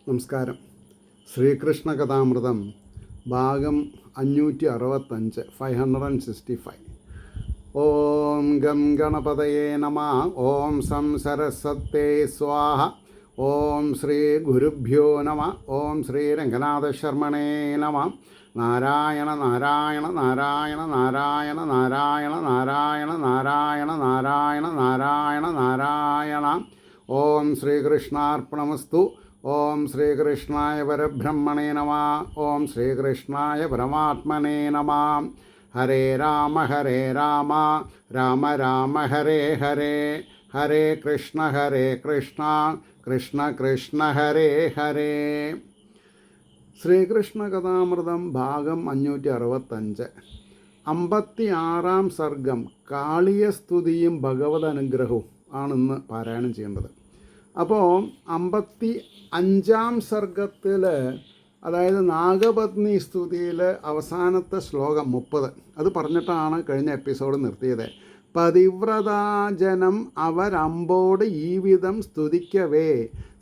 നമസ്കാരം. ശ്രീകൃഷ്ണ കഥാമൃതം ഭാഗം 565 565. ഓം ഗം ഗണപതയേ നമഃ. ഓം സം സരസ്വതേ സ്വാഹ. ഓം ശ്രീ ഗുരുഭ്യോ നമഃ. ഓം ശ്രീ രംഗനാഥശർമ്മണേ നമഃ. നാരായണ നാരായണ നാരായണ നാരായണ നാരായണ നാരായണ നാരായണ നാരായണ നാരായണ നാരായണ. ഓം ശ്രീകൃഷ്ണാർപ്പണമസ്തു. ഓം ശ്രീകൃഷ്ണായ പരബ്രഹ്മണേ നമഃ. ഓം ശ്രീകൃഷ്ണായ പരമാത്മനേ നമഃ. ഹരേ രാമ രാമ രാമ ഹരേ ഹരേ, ഹരേ കൃഷ്ണ കൃഷ്ണ കൃഷ്ണ ഹരേ ഹരേ. ശ്രീകൃഷ്ണ കഥാമൃതം ഭാഗം 565. 56-ാം സർഗം കാളിയസ്തുതിയും ഭഗവത് അനുഗ്രഹവും ആണിന്ന് പാരായണം ചെയ്യേണ്ടത്. അപ്പോൾ 55-ാം സർഗത്തിൽ, അതായത് നാഗപത്നി സ്തുതിയിൽ അവസാനത്തെ ശ്ലോകം 30, അത് പറഞ്ഞിട്ടാണ് കഴിഞ്ഞ എപ്പിസോഡ് നിർത്തിയത്. പതിവ്രതാജനം അവരമ്പോട് ഈ വിധം സ്തുതിക്കവേ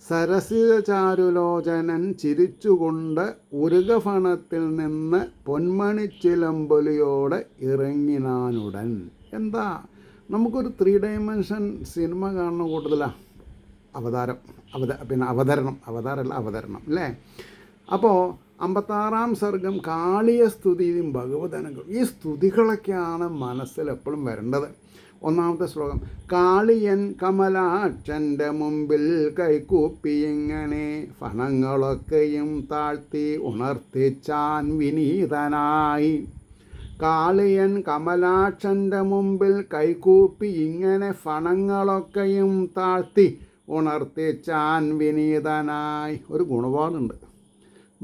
സരസിജചാരുലോചനൻ ചിരിച്ചുകൊണ്ട് ഉരുകഫണത്തിൽ നിന്ന് പൊന്മണിച്ചിലമ്പൊലിയോടെ ഇറങ്ങിനാനുടൻ. എന്താ, നമുക്കൊരു 3 ഡൈമെൻഷൻ സിനിമ കാണുന്ന കൂടുതലാണ് അവതരണം അല്ലേ. അപ്പോൾ 56-ാം സർഗം കാളിയ സ്തുതിയും ഭഗവതനുഗ്രഹം, ഈ സ്തുതികളൊക്കെയാണ് മനസ്സിൽ എപ്പോഴും വരേണ്ടത്. 1-ാമത്തെ ശ്ലോകം, കാളിയൻ കമലാക്ഷൻ്റെ മുമ്പിൽ കൈകൂപ്പിയിങ്ങനെ ഫണങ്ങളൊക്കെയും താഴ്ത്തി ഉണർത്തിച്ചാൻ വിനീതനായി. കാളിയൻ കമലാക്ഷൻ്റെ മുമ്പിൽ കൈകൂപ്പി ഇങ്ങനെ ഫണങ്ങളൊക്കെയും താഴ്ത്തി ഉണർത്തിച്ചാൻ വിനീതനായി. ഒരു ഗുണപാടുണ്ട്.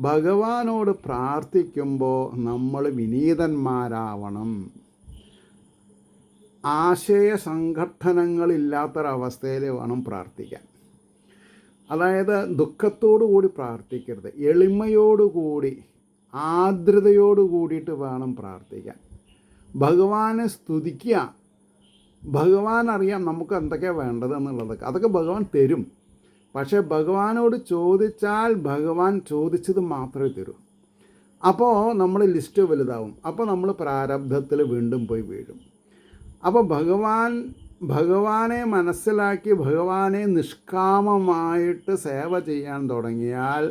ഭഗവാനോട് പ്രാർത്ഥിക്കുമ്പോൾ നമ്മൾ വിനീതന്മാരാവണം. ആശയ സംഘട്ടനങ്ങളില്ലാത്തൊരവസ്ഥയിൽ വേണം പ്രാർത്ഥിക്കാൻ. അതായത് ദുഃഖത്തോടു കൂടി പ്രാർത്ഥിക്കരുത്, എളിമയോടുകൂടി ആർദ്രതയോട് കൂടിയിട്ട് വേണം പ്രാർത്ഥിക്കാൻ. ഭഗവാനെ സ്തുതിക്കുക. ഭഗവാൻ അറിയാം നമുക്ക് എന്തൊക്കെയാണ് വേണ്ടത് എന്നുള്ളതൊക്കെ, അതൊക്കെ ഭഗവാൻ തരും. പക്ഷേ ഭഗവാനോട് ചോദിച്ചാൽ ഭഗവാൻ ചോദിച്ചത് മാത്രമേ തരൂ. അപ്പോൾ നമ്മൾ ലിസ്റ്റ് വലുതാവും. അപ്പോൾ നമ്മൾ പ്രാരബ്ധത്തിൽ വീണ്ടും പോയി വീഴും. അപ്പോൾ ഭഗവാനെ മനസ്സിലാക്കി ഭഗവാനെ നിഷ്കാമമായിട്ട് സേവ ചെയ്യാൻ തുടങ്ങിയാൽ,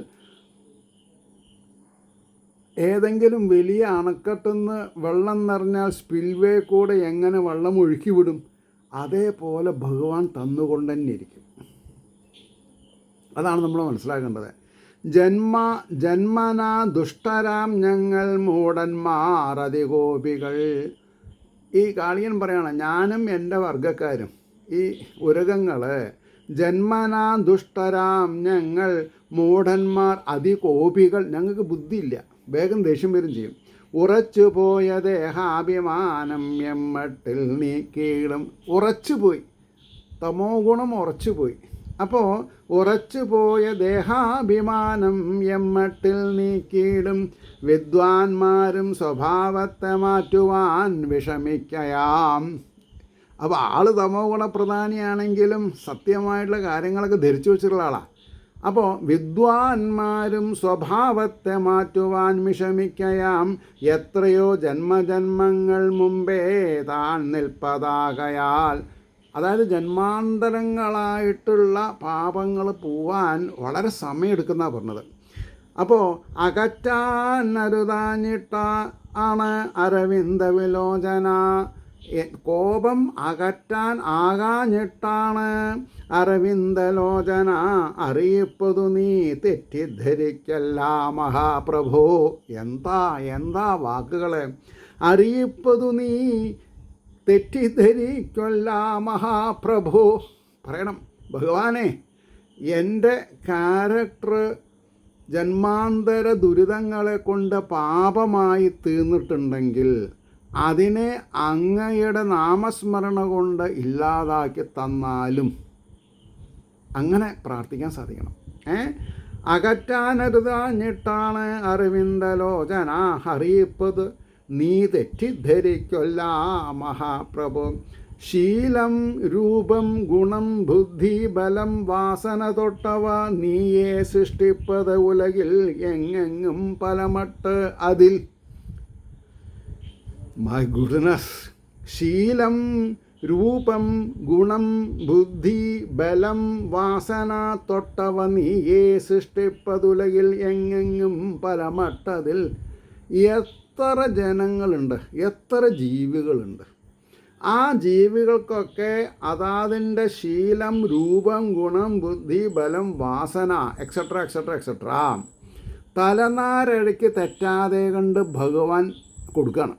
ഏതെങ്കിലും വലിയ അണക്കെട്ടുനിന്ന് വെള്ളം നിറഞ്ഞാൽ സ്പിൽവേ കൂടെ എങ്ങനെ വെള്ളം ഒഴുക്കി വിടും, അതേപോലെ ഭഗവാൻ തന്നുകൊണ്ട് തന്നെ ഇരിക്കും. അതാണ് നമ്മൾ മനസ്സിലാക്കേണ്ടത്. ജന്മനാ ദുഷ്ടരാം ഞങ്ങൾ മൂഢന്മാർ അതിഗോപികൾ. ഈ കാളിയൻ പറയണം, ഞാനും എൻ്റെ വർഗ്ഗക്കാരും ഈ ഉരകങ്ങൾ ജന്മനാ ദുഷ്ടരാം ഞങ്ങൾ മൂഢന്മാർ അതികോപികൾ. ഞങ്ങൾക്ക് ബുദ്ധിയില്ല, വേഗം ദേഷ്യം വരും ചെയ്യും. ഉറച്ചുപോയ ദേഹാഭിമാനം എമ്മട്ടിൽ നീക്കിയിടും. ഉറച്ചുപോയി, തമോ ഗുണം ഉറച്ചുപോയി. അപ്പോൾ ഉറച്ചുപോയ ദേഹാഭിമാനം എമ്മട്ടിൽ നീക്കിയിടും. വിദ്വാൻമാരും സ്വഭാവത്തെ മാറ്റുവാൻ വിഷമിക്കയാം. അപ്പോൾ ആൾ തമോ ഗുണപ്രധാനിയാണെങ്കിലും സത്യമായിട്ടുള്ള കാര്യങ്ങളൊക്കെ ധരിച്ചു വെച്ചിട്ടുള്ള ആളാണ്. അപ്പോൾ വിദ്വാൻമാരും സ്വഭാവത്തെ മാറ്റുവാൻ വിഷമിക്കയാം. എത്രയോ ജന്മജന്മങ്ങൾ മുമ്പേ താൻ നിൽപ്പതാകയാൽ. അതായത് ജന്മാന്തരങ്ങളായിട്ടുള്ള പാപങ്ങൾ പോവാൻ വളരെ സമയമെടുക്കുന്നതാണ് പറഞ്ഞത്. അപ്പോൾ അകറ്റാൻ അരുതാഞ്ഞിട്ട ആണ് അരവിന്ദ വിലോചന. കോപം അകറ്റാൻ ആകാഞ്ഞിട്ടാണ് അരവിന്ദലോചന. അറിയിപ്പതു നീ തെറ്റിദ്ധരിക്കല്ല മഹാപ്രഭോ. എന്താ വാക്കുകളെ. അറിയിപ്പതു നീ തെറ്റിദ്ധരിക്കല്ല മഹാപ്രഭു. പറയണം, ഭഗവാനെ, എൻ്റെ ക്യാരക്ടർ ജന്മാന്തര ദുരിതങ്ങളെ കൊണ്ട് പാപമായി തീർന്നിട്ടുണ്ടെങ്കിൽ അതിനെ അങ്ങയുടെ നാമസ്മരണ കൊണ്ട് ഇല്ലാതാക്കി തന്നാലും. അങ്ങനെ പ്രാർത്ഥിക്കാൻ സാധിക്കണം. അകറ്റാനരുതാഞ്ഞിട്ടാണ് അറിവിന്ദലോചന. അറിയിപ്പത് നീ തെറ്റിദ്ധരിക്കൊല്ല മഹാപ്രഭു. ശീലം രൂപം ഗുണം ബുദ്ധി ബലം വാസന തൊട്ടവ നീയേ സൃഷ്ടിപ്പത് ഉലകിൽ എങ്ങെങ്ങും പലമട്ട് അതിൽ. My goodness. ശീലം രൂപം ഗുണം ബുദ്ധി ബലം വാസന തൊട്ടവ നീയേ സൃഷ്ടിപ്പതുലകിൽ എങ്ങെങ്ങും പലമട്ടതിൽ. എത്ര ജനങ്ങളുണ്ട്, എത്ര ജീവികളുണ്ട്. ആ ജീവികൾക്കൊക്കെ അതാതിൻ്റെ ശീലം രൂപം ഗുണം ബുദ്ധി ബലം വാസന എക്സെട്ര എക്സെട്ര എക്സെട്ര തലനാരഴയ്ക്ക് തെറ്റാതെ കണ്ട് ഭഗവാൻ കൊടുക്കണം.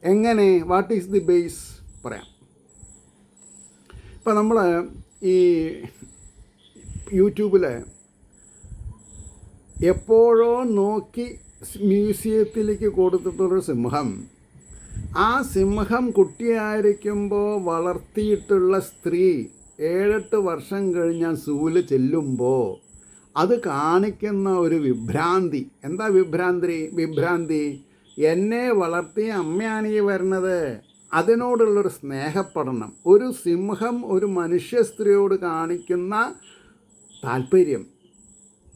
എങ്ങനെ? What is the base? പറയാം. ഇപ്പം നമ്മൾ ഈ യൂട്യൂബിൽ എപ്പോഴോ നോക്കി മ്യൂസിയത്തിലേക്ക് കൊടുത്തിട്ടുള്ളൊരു സിംഹം, ആ സിംഹം കുട്ടിയായിരിക്കുമ്പോൾ വളർത്തിയിട്ടുള്ള സ്ത്രീ 7-8 വർഷം കഴിഞ്ഞാൽ സൂവിൽ ചെല്ലുമ്പോൾ അത് കാണിക്കുന്ന ഒരു വിഭ്രാന്തി. എന്താ വിഭ്രാന്തി? എന്നെ വളർത്തിയ അമ്മയാണ് ഈ വരുന്നത്. അതിനോടുള്ളൊരു സ്നേഹപ്പെടണം. ഒരു സിംഹം ഒരു മനുഷ്യ സ്ത്രീയോട് കാണിക്കുന്ന താല്പര്യം.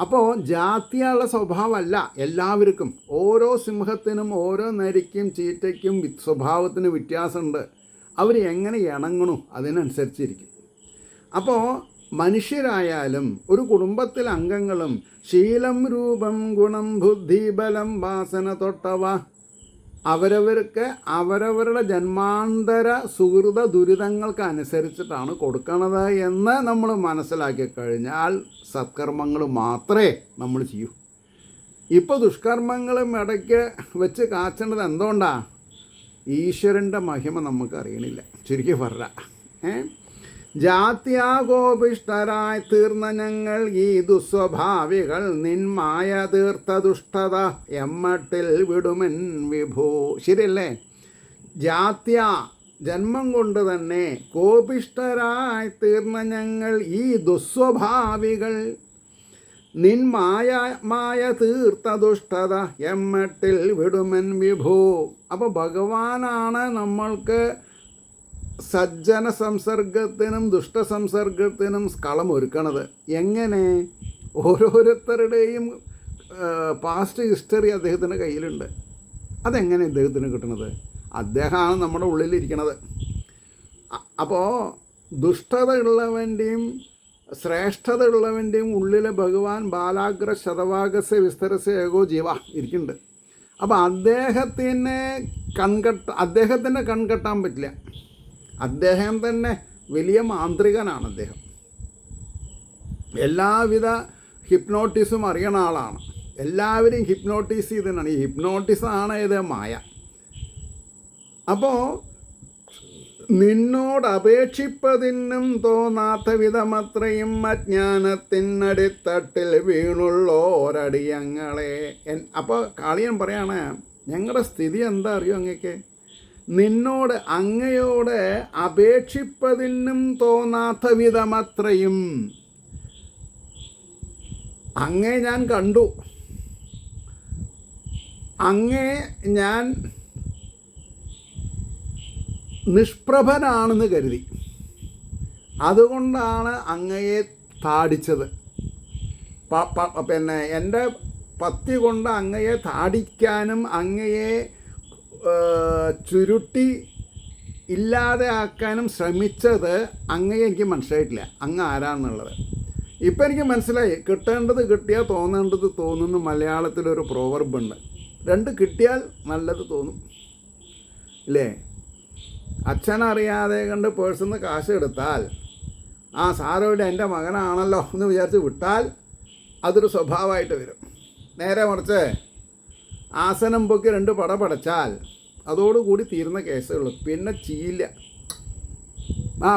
അപ്പോൾ ജാതിയുള്ള സ്വഭാവമല്ല എല്ലാവർക്കും. ഓരോ സിംഹത്തിനും ഓരോ നരിക്കും ചീറ്റയ്ക്കും സ്വഭാവത്തിന് വ്യത്യാസമുണ്ട്. അവർ എങ്ങനെ ഇണങ്ങണു അതിനനുസരിച്ചിരിക്കും. അപ്പോൾ മനുഷ്യരായാലും ഒരു കുടുംബത്തിലെ അംഗങ്ങളും ശീലം രൂപം ഗുണം ബുദ്ധി ബലം വാസന തൊട്ടവ അവരവർക്ക് അവരവരുടെ ജന്മാന്തര സുഹൃത ദുരിതങ്ങൾക്ക് അനുസരിച്ചിട്ടാണ് കൊടുക്കണത് എന്ന് നമ്മൾ മനസ്സിലാക്കി കഴിഞ്ഞാൽ സത്കർമ്മങ്ങൾ മാത്രമേ നമ്മൾ ചെയ്യൂ. ഇപ്പോൾ ദുഷ്കർമ്മങ്ങളും ഇടയ്ക്ക് വെച്ച് കാച്ചേണ്ടത് എന്തുകൊണ്ടാണ്? ഈശ്വരൻ്റെ മഹിമ നമുക്ക് അറിയണില്ല. ചുരുക്കി പറഞ്ഞ ജാത്യാകോപിഷ്ടരായി തീർന്ന ഞങ്ങൾ ഈ ദുസ്വഭാവികൾ നിന്മായ തീർത്ത ദുഷ്ടത എമ്മട്ടിൽ വിടുമെൻ വിഭൂ. ശരിയല്ലേ? ജാത്യ ജന്മം കൊണ്ട് തന്നെ കോപിഷ്ടരായി തീർന്ന ഞങ്ങൾ ഈ ദുസ്വഭാവികൾ മായ തീർത്ത ദുഷ്ടത എമ്മട്ടിൽ വിടുമെൻ വിഭൂ. അപ്പോൾ ഭഗവാനാണ് നമ്മൾക്ക് സജ്ജന സംസർഗത്തിനും ദുഷ്ടസംസർഗത്തിനും കളം ഒരുക്കണത്. എങ്ങനെ? ഓരോരുത്തരുടെയും പാസ്റ്റ് ഹിസ്റ്ററി അദ്ദേഹത്തിൻ്റെ കയ്യിലുണ്ട്. അതെങ്ങനെ അദ്ദേഹത്തിന് കിട്ടണത്? അദ്ദേഹമാണ് നമ്മുടെ ഉള്ളിലിരിക്കണത്. അപ്പോൾ ദുഷ്ടത ഉള്ളവൻ്റെയും ശ്രേഷ്ഠത ഉള്ളവൻ്റെയും ഉള്ളിൽ ഭഗവാൻ ബാലാഗ്ര ശതവാഗസ്യ വിസ്തരസ്യ ഏകോ ജീവ ഇരിക്കുന്നുണ്ട്. അപ്പോൾ അദ്ദേഹത്തിൻ്റെ കൺകെട്ടാൻ പറ്റില്ല. അദ്ദേഹം തന്നെ വലിയ മാന്ത്രികനാണ്. അദ്ദേഹം എല്ലാവിധ ഹിപ്നോട്ടിസും അറിയണ ആളാണ്. എല്ലാവരെയും ഹിപ്നോട്ടൈസ് ചെയ്തതാണ്. ഈ ഹിപ്നോട്ടിസാണ് ഇത് മായ. അപ്പോൾ നിന്നോട് അപേക്ഷിപ്പതിനും തോന്നാത്ത വിധമത്രയും അജ്ഞാനത്തിനടിത്തട്ടിൽ വീണുള്ളോരടിയങ്ങളെ. അപ്പോൾ കാളിയൻ പറയാണ്, ഞങ്ങളുടെ സ്ഥിതി എന്താ അറിയോ അങ്ങക്ക്? നിന്നോട് അങ്ങയോട് അപേക്ഷിപ്പതിനും തോന്നാത്ത വിധമത്രയും. അങ്ങേ ഞാൻ കണ്ടു, അങ്ങേ ഞാൻ നിഷ്പ്രഭനാണെന്ന് കരുതി. അതുകൊണ്ടാണ് അങ്ങയെ താടിച്ചത്. പിന്നെ എൻ്റെ പത്തി കൊണ്ട് അങ്ങയെ താടിക്കാനും അങ്ങയെ ചുരുട്ടി ഇല്ലാതെ ആക്കാനും ശ്രമിച്ചത് അങ്ങയെ എനിക്ക് മനസ്സിലായിട്ടില്ല, അങ്ങ് ആരാണെന്നുള്ളത്. ഇപ്പം എനിക്ക് മനസ്സിലായി. കിട്ടേണ്ടത് കിട്ടിയാൽ തോന്നേണ്ടത് തോന്നുന്നു. മലയാളത്തിലൊരു പ്രോവർബുണ്ട്. 2 കിട്ടിയാൽ നല്ലത് തോന്നും, ഇല്ലേ? അച്ഛനറിയാതെ കണ്ട് പേഴ്സിൽ നിന്ന് കാശ് എടുത്താൽ സാരമില്ല എൻ്റെ മകനാണല്ലോ എന്ന് വിചാരിച്ച് വിട്ടാൽ അതൊരു സ്വഭാവമായിട്ട് വരും. നേരെ മറിച്ച് ആസനം പൊക്കി 2 പട പടച്ചാൽ അതോടുകൂടി തീരുന്ന കേസുള്ളൂ. പിന്നെ ചെയ്യില്ല.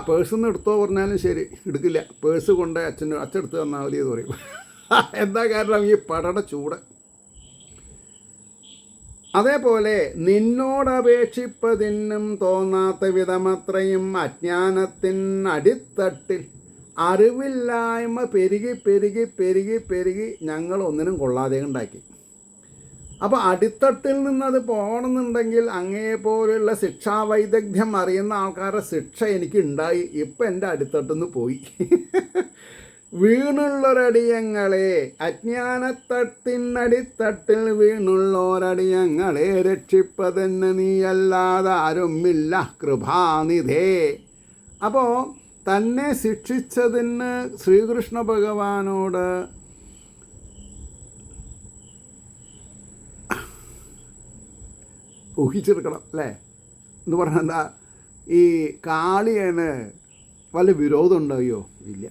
പേഴ്സിൽ നിന്ന് എടുത്തോ പറഞ്ഞാലും ശരി, എടുക്കില്ല. പേഴ്സ് കൊണ്ട് അച്ഛനെടുത്ത് തന്നാൽ മതി എന്ന് പറയും. എന്താ കാരണം? ഈ പടയുടെ ചൂട്. അതേപോലെ നിന്നോടപേക്ഷിപ്പതിനും തോന്നാത്ത വിധമത്രയും അജ്ഞാനത്തിനടിത്തട്ടിൽ അറിവില്ലായ്മ പെരുകി പെരുകി പെരുകി പെരുകി ഞങ്ങൾ ഒന്നിനും കൊള്ളാതെ ഉണ്ടാക്കി. അപ്പോൾ അടിത്തട്ടിൽ നിന്നത് പോകണമെന്നുണ്ടെങ്കിൽ അങ്ങേപോലെയുള്ള ശിക്ഷാവൈദഗ്ധ്യം അറിയുന്ന ആൾക്കാരുടെ ശിക്ഷ എനിക്ക് ഉണ്ടായി. ഇപ്പം എൻ്റെ അടിത്തട്ടിൽ നിന്ന് പോയി. വീണുള്ളൊരടിയങ്ങളെ, അജ്ഞാനത്തട്ടിനടിത്തട്ടിൽ വീണുള്ളോരടിയങ്ങളെ രക്ഷിപ്പതെന്ന് നീയല്ലാതെ ആരുമില്ല കൃപാനിധേ. അപ്പോൾ തന്നെ ശിക്ഷിച്ചതിന് ശ്രീകൃഷ്ണ ഭഗവാനോട് ഊഹിച്ചെടുക്കണം അല്ലേ? എന്ന് പറഞ്ഞാൽ എന്താ, ഈ കാളിയന് വല്ല വിരോധം ഉണ്ടായോ? ഇല്ല.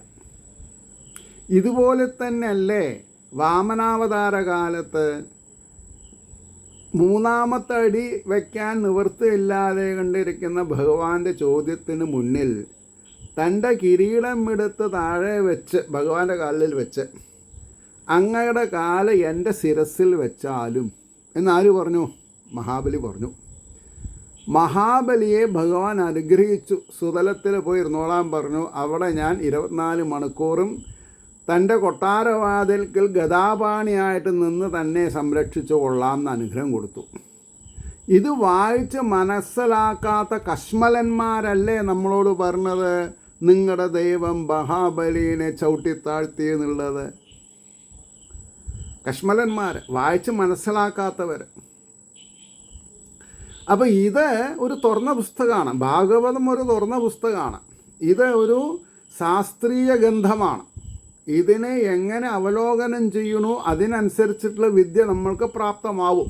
ഇതുപോലെ തന്നെയല്ലേ വാമനാവതാര കാലത്ത് മൂന്നാമത്തെ അടി വയ്ക്കാൻ നിവൃത്തിയില്ലാതെ കണ്ടിരിക്കുന്ന ഭഗവാന്റെ ചോദ്യത്തിന് മുന്നിൽ തൻ്റെ കിരീടം എടുത്ത് താഴെ വെച്ച് ഭഗവാന്റെ കാലിൽ വെച്ച് അങ്ങയുടെ കാല് എൻ്റെ ശിരസിൽ വെച്ചാലും എന്നാര് പറഞ്ഞു? മഹാബലി പറഞ്ഞു. മഹാബലിയെ ഭഗവാൻ അനുഗ്രഹിച്ചു. സുതലത്തിൽ പോയി ഇരുന്നോളാൻ പറഞ്ഞു. അവിടെ ഞാൻ 24 മണിക്കൂറും തൻ്റെ കൊട്ടാരവാതിൽക്കൽ ഗദാപാണിയായിട്ട് നിന്ന് തന്നെ സംരക്ഷിച്ചു കൊള്ളാം എന്ന് അനുഗ്രഹം കൊടുത്തു. ഇത് വായിച്ച് മനസ്സിലാക്കാത്ത കശ്മലന്മാരല്ലേ നമ്മളോട് പറഞ്ഞത് നിങ്ങളുടെ ദൈവം മഹാബലിനെ ചവിട്ടിത്താഴ്ത്തി എന്നുള്ളത്? കശ്മലന്മാർ, വായിച്ച് മനസ്സിലാക്കാത്തവർ. അപ്പോൾ ഇത് ഒരു തുറന്ന പുസ്തകമാണ്. ഭാഗവതം ഒരു തുറന്ന പുസ്തകമാണ്. ഇത് ഒരു ശാസ്ത്രീയ ഗ്രന്ഥമാണ്. ഇതിനെ എങ്ങനെ അവലോകനം ചെയ്യണോ അതിനനുസരിച്ചിട്ടുള്ള വിദ്യ നമ്മൾക്ക് പ്രാപ്തമാവും.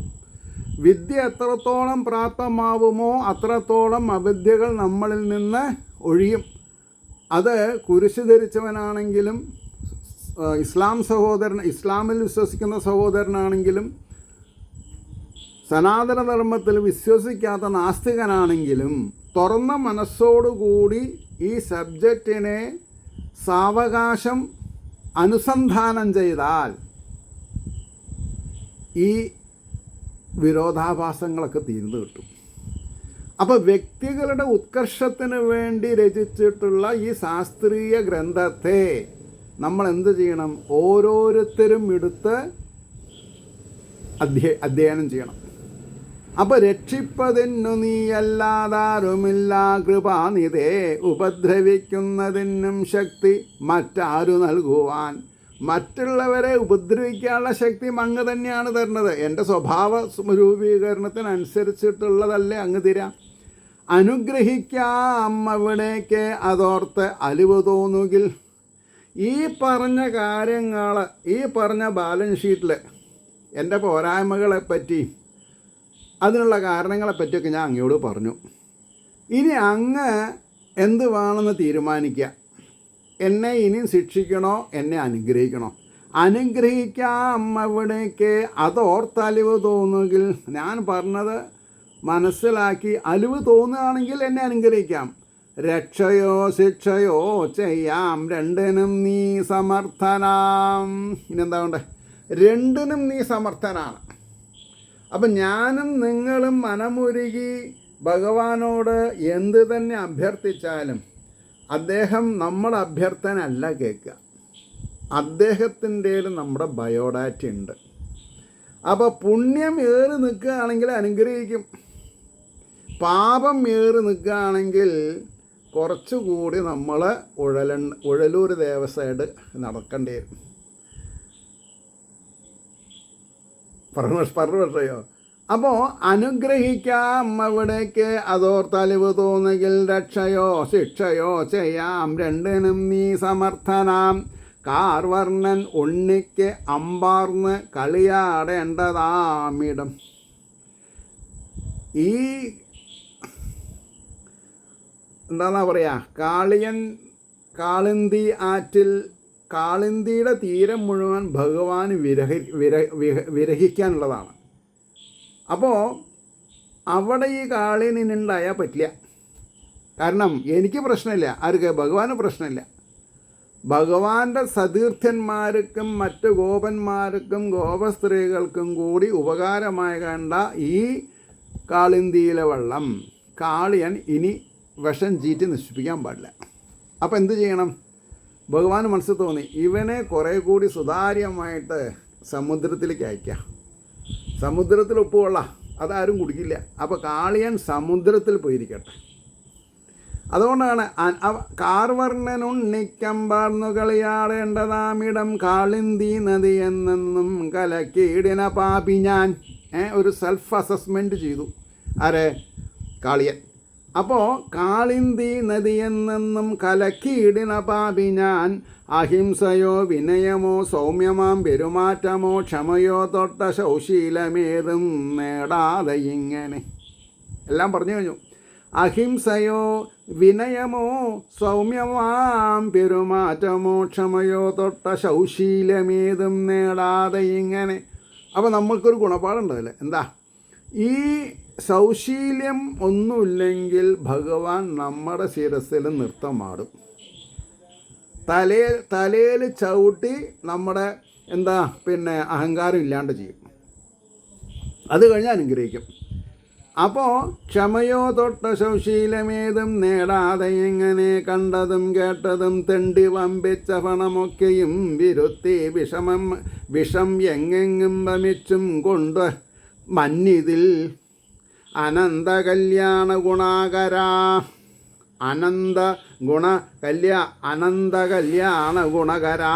വിദ്യ എത്രത്തോളം പ്രാപ്തമാവുമോ അത്രത്തോളം അവിദ്യകൾ നമ്മളിൽ നിന്ന് ഒഴിയും. അത് കുരിശ് ധരിച്ചവനാണെങ്കിലും ഇസ്ലാമിൽ വിശ്വസിക്കുന്ന സഹോദരനാണെങ്കിലും സനാതനധർമ്മത്തിൽ വിശ്വസിക്കാത്ത നാസ്തികനാണെങ്കിലും തുറന്ന മനസ്സോടുകൂടി ഈ സബ്ജക്റ്റിനെ സാവകാശം അനുസന്ധാനം ചെയ്താൽ ഈ വിരോധാഭാസങ്ങളൊക്കെ തീർന്നു കിട്ടും. അപ്പോൾ വ്യക്തികളുടെ ഉത്കർഷത്തിന് വേണ്ടി രചിച്ചിട്ടുള്ള ഈ ശാസ്ത്രീയ ഗ്രന്ഥത്തെ നമ്മൾ എന്ത് ചെയ്യണം? ഓരോരുത്തരും എടുത്ത് അധ്യയനം ചെയ്യണം. അപ്പോൾ രക്ഷിപ്പതിന്നു നീയല്ലാതാരുമില്ല കൃപാനിധേ, ഉപദ്രവിക്കുന്നതിനും ശക്തി മറ്റാരു നൽകുവാൻ. മറ്റുള്ളവരെ ഉപദ്രവിക്കാനുള്ള ശക്തി അങ്ങ് തന്നെയാണ് തരുന്നത്. എൻ്റെ സ്വഭാവ രൂപീകരണത്തിനനുസരിച്ചിട്ടുള്ളതല്ലേ അങ്ങ് തരാം. അനുഗ്രഹിക്കാം അവിടേക്ക് അതോർത്ത് അലിവ് തോന്നുകിൽ. ഈ പറഞ്ഞ കാര്യങ്ങൾ, ഈ പറഞ്ഞ ബാലൻസ് ഷീറ്റിൽ എൻ്റെ പോരായ്മകളെപ്പറ്റി അതിനുള്ള കാരണങ്ങളെപ്പറ്റിയൊക്കെ ഞാൻ അങ്ങയോട് പറഞ്ഞു. ഇനി അങ്ങ് എന്ത് വേണമെന്ന് തീരുമാനിക്കുക. എന്നെ ഇനി ശിക്ഷിക്കണോ എന്നെ അനുഗ്രഹിക്കണോ? അനുഗ്രഹിക്കാം അവിടേക്ക് അതോർത്ത് അലിവ് തോന്നുകിൽ. ഞാൻ പറഞ്ഞത് മനസ്സിലാക്കി അലിവ് തോന്നുകയാണെങ്കിൽ എന്നെ അനുഗ്രഹിക്കാം. രക്ഷയോ ശിക്ഷയോ ചെയ്യാം രണ്ടിനും നീ സമർത്ഥനാം. ഇനെന്താ വേണ്ടേ? രണ്ടിനും നീ സമർത്ഥനാണ്. അപ്പം ഞാനും നിങ്ങളും മനമുരുകി ഭഗവാനോട് എന്ത് തന്നെ അഭ്യർത്ഥിച്ചാലും അദ്ദേഹം നമ്മുടെ അഭ്യർത്ഥന അല്ല കേൾക്കുക. അദ്ദേഹത്തിൻ്റെ നമ്മുടെ ബയോഡാറ്റ ഉണ്ട്. അപ്പോൾ പുണ്യം ഏറി നിൽക്കുകയാണെങ്കിൽ അനുഗ്രഹിക്കും. പാപം ഏറി നിൽക്കുകയാണെങ്കിൽ കുറച്ചുകൂടി നമ്മൾ ഉഴലൂർ ദേവസൈഡ് നടക്കേണ്ടി വരും. പറഞ്ഞോ? അപ്പോൾ അനുഗ്രഹിക്കാം അവിടേക്ക് അതോർത്തലിവ് തോന്നുകിൽ രക്ഷയോ ശിക്ഷയോ ചെയ്യാം രണ്ടിനും നീ സമർത്ഥനാം. കാർവർണ്ണൻ ഉണ്ണിക്ക് അമ്പാർന്ന് കളിയാടേണ്ടതാമിടം. ഈ എന്താണെന്നാ പറയുക, കാളിന്തി ആറ്റിൽ കാളിന്തിയുടെ തീരം മുഴുവൻ ഭഗവാൻ വിരഹിക്കാനുള്ളതാണ്. അപ്പോൾ അവിടെ ഈ കാളിനുണ്ടായാൽ പറ്റില്ല. കാരണം എനിക്ക് പ്രശ്നമില്ല, ആർക്ക്? ഭഗവാന് പ്രശ്നമില്ല. ഭഗവാന്റെ സതീർത്ഥ്യന്മാർക്കും മറ്റ് ഗോപന്മാർക്കും ഗോപസ്ത്രീകൾക്കും കൂടി ഉപകാരമായി കണ്ട ഈ കാളിന്തിയിലെ വെള്ളം കാളിയൻ ഇനി വിഷം ചീറ്റി നശിപ്പിക്കാൻ പാടില്ല. അപ്പോൾ എന്ത് ചെയ്യണം? ഭഗവാന് മനസ്സിൽ തോന്നി ഇവനെ കുറേ കൂടി സുതാര്യമായിട്ട് സമുദ്രത്തിലേക്ക് അയക്കാം. സമുദ്രത്തിൽ ഉപ്പുവെള്ള അതാരും കുടിക്കില്ല. അപ്പോൾ കാളിയൻ സമുദ്രത്തിൽ പോയിരിക്കട്ടെ. അതുകൊണ്ടാണ് കാർവർണ്ണനുണ്ണിക്കമ്പാർന്നു കളിയാടേണ്ടതാമിടം കാളിന്തി നദി എന്നെന്നും കലക്കീടിന പാപി ഞാൻ. ഒരു സെൽഫ് അസസ്മെൻറ്റ് ചെയ്തു ആരെ? കാളിയൻ. അപ്പോൾ കാളിന്തി നദി എന്നെന്നും കലക്കീടിന പാപി ഞാൻ. അഹിംസയോ വിനയമോ സൗമ്യമാം പെരുമാറ്റമോ ക്ഷമയോ തൊട്ട ശൗശീലമേതും നേടാതെ ഇങ്ങനെ. എല്ലാം പറഞ്ഞു കഴിഞ്ഞു. അഹിംസയോ വിനയമോ സൗമ്യമാം പെരുമാറ്റമോ ക്ഷമയോ തൊട്ട ശൗശീലമേതും നേടാതെ ഇങ്ങനെ. അപ്പോൾ നമ്മൾക്കൊരു ഗുണപാടുണ്ടല്ലേ? എന്താ? ഈ ശൗശീല്യം ഒന്നുമില്ലെങ്കിൽ ഭഗവാൻ നമ്മുടെ ശിരസിൽ നൃത്തമാടും. തലയിൽ ചവിട്ടി നമ്മുടെ അഹങ്കാരം ഇല്ലാണ്ട് ചെയ്യും. അത് കഴിഞ്ഞാൽ അനുഗ്രഹിക്കും. അപ്പോൾ ക്ഷമയോ തൊട്ട ശൗശീലമേതും നേടാതെ എങ്ങനെ കണ്ടതും കേട്ടതും തെണ്ടി വമ്പിച്ച പണമൊക്കെയും വിരുത്തി വിഷം എങ്ങെങ്ങും വമിച്ചും കൊണ്ട് മന്നിതിൽ അനന്ത കല്യാണ ഗുണാകരാ. അനന്ത കല്യാണ ഗുണകരാ.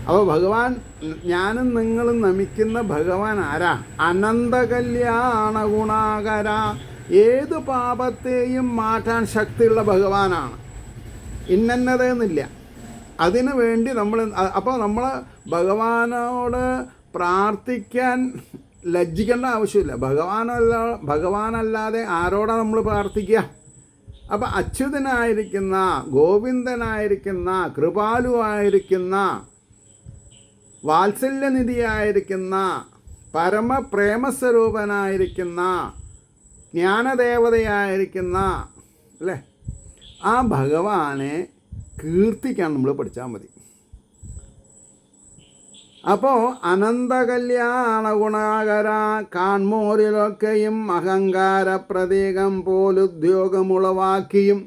അപ്പോൾ ഭഗവാൻ, ഞാനും നിങ്ങളും നമിക്കുന്ന ഭഗവാൻ ആരാ? അനന്ത കല്യാണ ഗുണാകര. ഏത് പാപത്തെയും മാറ്റാൻ ശക്തിയുള്ള ഭഗവാനാണ്. ഇന്നതെന്നില്ല. അതിനു വേണ്ടി അപ്പോൾ നമ്മൾ ഭഗവാനോട് പ്രാർത്ഥിക്കാൻ ലജ്ജിക്കേണ്ട ആവശ്യമില്ല. ഭഗവാനല്ലാതെ ആരോടാണ് നമ്മൾ പ്രാർത്ഥിക്കുക? അപ്പോൾ അച്യുതനായിരിക്കുന്ന, ഗോവിന്ദനായിരിക്കുന്ന, കൃപാലുവായിരിക്കുന്ന, വാത്സല്യനിധിയായിരിക്കുന്ന, പരമപ്രേമസ്വരൂപനായിരിക്കുന്ന, ജ്ഞാനദേവതയായിരിക്കുന്ന അല്ലേ, ആ ഭഗവാനെ കീർത്തിക്കാൻ നമ്മൾ പഠിച്ചാൽ മതി. അപ്പോൾ അനന്തകല്യാണ ഗുണാകര കാൺമോരിലൊക്കെയും അഹങ്കാര പ്രതീകം പോലുദ്യോഗമുളവാക്കിയും.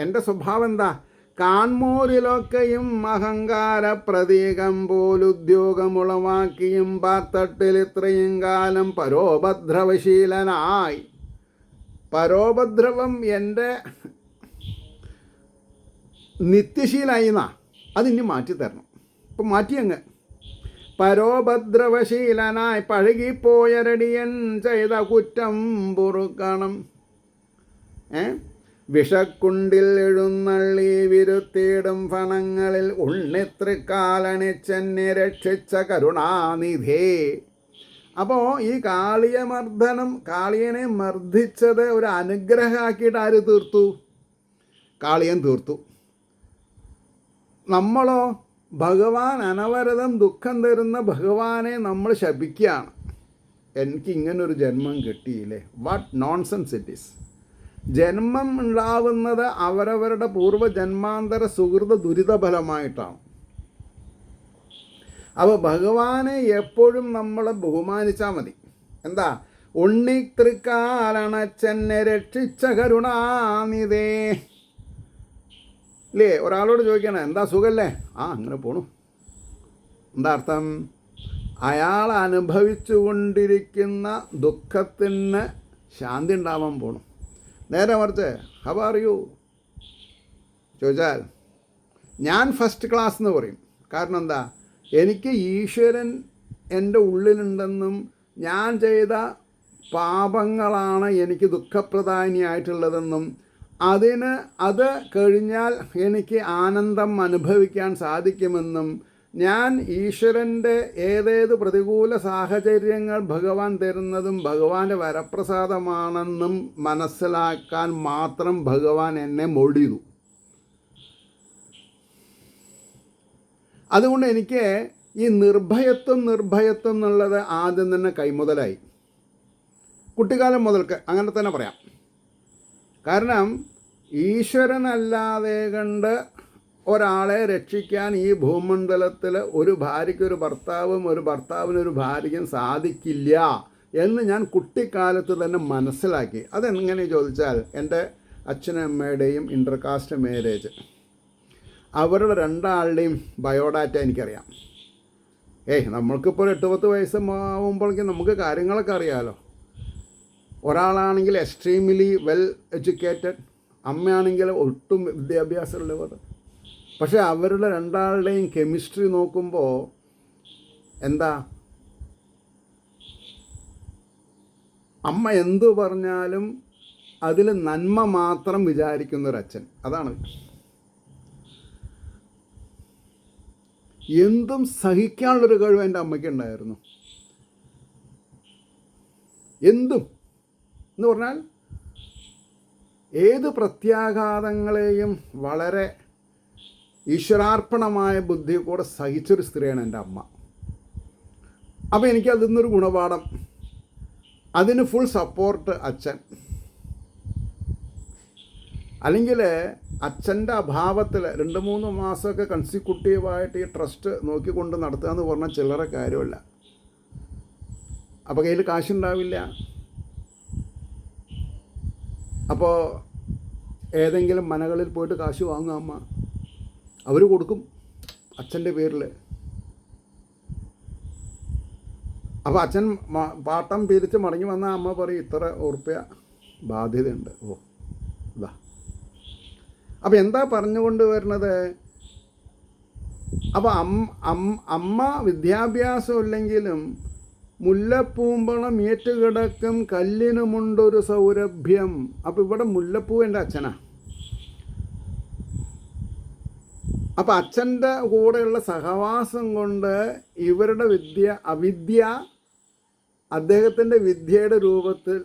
എൻ്റെ സ്വഭാവം എന്താ? കാൺമോരിലൊക്കെയും അഹങ്കാര പ്രതീകം പോലുദ്യോഗമുളവാക്കിയും പാർത്തട്ടിൽ ഇത്രയും കാലം പരോപദ്രവശീലനായി. പരോപദ്രവം എൻ്റെ നിത്യശീലായി എന്നാ. അതിനി മാറ്റിത്തരണം. ഇപ്പം മാറ്റിയങ്ങ്. പരോപദ്രവശീലനായി പഴകിപ്പോയരടിയൻ ചെയ്ത കുറ്റം പൊറുക്കണം. വിഷക്കുണ്ടിൽ എഴുന്നള്ളി വിരുത്തിയിടും ഫണങ്ങളിൽ ഉണ്ണിത്രിക്കാലണിച്ചെന്നെ രക്ഷിച്ച കരുണാനിധേ. അപ്പോൾ ഈ കാളിയനെ മർദ്ദിച്ചത് ഒരു അനുഗ്രഹമാക്കിയിട്ട് ആര് തീർത്തു? കാളിയൻ തീർത്തു. നമ്മളോ? ഭഗവാൻ അനവരതം ദുഃഖം തരുന്ന ഭഗവാനെ നമ്മൾ ശപിക്കുകയാണ്. എനിക്ക് ഇങ്ങനൊരു ജന്മം കിട്ടിയില്ലേ. What nonsense it is. ജന്മം ഉണ്ടാവുന്നത് അവരവരുടെ പൂർവ്വജന്മാന്തര സുഹൃത ദുരിതഫലമായിട്ടാണ്. അപ്പോൾ ഭഗവാനെ എപ്പോഴും നമ്മൾ ബഹുമാനിച്ചാൽ മതി. എന്താ? ഉണ്ണിത്രിക്കാലണച്ചെന്നെ രക്ഷിച്ച കരുണാനിധേ. ഇല്ലേ? ഒരാളോട് ചോദിക്കണേ, എന്താ സുഖല്ലേ? അങ്ങനെ പോണു. എന്താ അർത്ഥം? അയാൾ അനുഭവിച്ചു കൊണ്ടിരിക്കുന്ന ദുഃഖത്തിന് ശാന്തി ഉണ്ടാവാൻ പോണു. നേരെ മറിച്ച് ഹൗ ആർ യു ചോദിച്ചാൽ ഞാൻ ഫസ്റ്റ് ക്ലാസ് എന്ന് പറയും. കാരണം എന്താ? എനിക്ക് ഈശ്വരൻ എൻ്റെ ഉള്ളിലുണ്ടെന്നും ഞാൻ ചെയ്ത പാപങ്ങളാണ് എനിക്ക് ദുഃഖപ്രധാനിയായിട്ടുള്ളതെന്നും അത് കഴിഞ്ഞാൽ എനിക്ക് ആനന്ദം അനുഭവിക്കാൻ സാധിക്കുമെന്നും ഞാൻ ഈശ്വരൻ്റെ ഏതേത് പ്രതികൂല സാഹചര്യങ്ങൾ ഭഗവാൻ തരുന്നതും ഭഗവാന്റെ വരപ്രസാദമാണെന്നും മനസ്സിലാക്കാൻ മാത്രം ഭഗവാൻ എന്നെ മൊഴിതു. അതുകൊണ്ട് എനിക്ക് ഈ നിർഭയത്വം എന്നുള്ളത് ആദ്യം തന്നെ കൈമുതലായി. കുട്ടിക്കാലം മുതൽക്ക് അങ്ങനെ തന്നെ പറയാം. കാരണം ഈശ്വരനല്ലാതെ കണ്ട് ഒരാളെ രക്ഷിക്കാൻ ഈ ഭൂമണ്ഡലത്തിൽ ഒരു ഭാര്യയ്ക്കൊരു ഭർത്താവും ഒരു ഭർത്താവിനൊരു ഭാര്യയ്ക്കും സാധിക്കില്ല എന്ന് ഞാൻ കുട്ടിക്കാലത്ത് തന്നെ മനസ്സിലാക്കി. അതെങ്ങനെ ചോദിച്ചാൽ എൻ്റെ അച്ഛനും അമ്മയുടെയും ഇൻ്റർകാസ്റ്റ് മാരേജ്, അവരുടെ രണ്ടാളുടെയും ബയോഡാറ്റ എനിക്കറിയാം. നമ്മൾക്കിപ്പോൾ ഒരു 8-10 വയസ്സ് ആവുമ്പോഴേക്കും നമുക്ക് കാര്യങ്ങളൊക്കെ അറിയാമല്ലോ. ഒരാളാണെങ്കിൽ എക്സ്ട്രീംലി വെൽ എഡ്യൂക്കേറ്റഡ്, അമ്മയാണെങ്കിൽ ഒട്ടും വിദ്യാഭ്യാസമുള്ളവർ. പക്ഷേ അവരുടെ രണ്ടാളുടെയും കെമിസ്ട്രി നോക്കുമ്പോൾ എന്താ, അമ്മ എന്തു പറഞ്ഞാലും അതിൽ നന്മ മാത്രം വിചാരിക്കുന്നൊരച്ഛൻ. അതാണ്. എന്തും സഹിക്കാനുള്ളൊരു കഴിവ് എൻ്റെ അമ്മയ്ക്കുണ്ടായിരുന്നു. എന്തും എന്ന് പറഞ്ഞാൽ ഏത് പ്രത്യാഘാതങ്ങളെയും വളരെ ഈശ്വരാർപ്പണമായ ബുദ്ധി കൂടെ സഹിച്ചൊരു സ്ത്രീയാണ് എൻ്റെ അമ്മ. അപ്പോൾ എനിക്ക് അതിൽ നിന്നൊരു ഗുണപാഠം. അതിന് ഫുൾ സപ്പോർട്ട് അച്ഛൻ. അല്ലെങ്കിൽ അച്ഛൻ്റെ അഭാവത്തിൽ 2-3 മാസമൊക്കെ കൺസിക്യൂട്ടീവായിട്ട് ഈ ട്രസ്റ്റ് നോക്കിക്കൊണ്ട് നടത്തുക എന്ന് പറഞ്ഞാൽ ചില്ലറ കാര്യമല്ല. അപ്പോൾ കയ്യിൽ കാശുണ്ടാവില്ല. അപ്പോൾ ഏതെങ്കിലും മനകളിൽ പോയിട്ട് കാശ് വാങ്ങുക അമ്മ, അവർ കൊടുക്കും അച്ഛൻ്റെ പേരിൽ. അപ്പോൾ അച്ഛൻ പാട്ടം പിരിച്ച് മടങ്ങി വന്നാൽ അമ്മ പറയും ഇത്ര ഉറുപ്പ്യ ബാധ്യതയുണ്ട്. ഇതാ. അപ്പോൾ എന്താ പറഞ്ഞുകൊണ്ട് വരുന്നത്? അപ്പോൾ അമ്മ വിദ്യാഭ്യാസം ഇല്ലെങ്കിലും മുല്ലപ്പൂമ്പണം ഏറ്റുകിടക്കും കല്ലിനുമുണ്ടൊരു സൗരഭ്യം. അപ്പോൾ ഇവിടെ മുല്ലപ്പൂ എൻ്റെ അച്ഛനാ. അപ്പോൾ അച്ഛൻ്റെ കൂടെയുള്ള സഹവാസം കൊണ്ട് ഇവരുടെ അവിദ്യ അദ്ദേഹത്തിൻ്റെ വിദ്യയുടെ രൂപത്തിൽ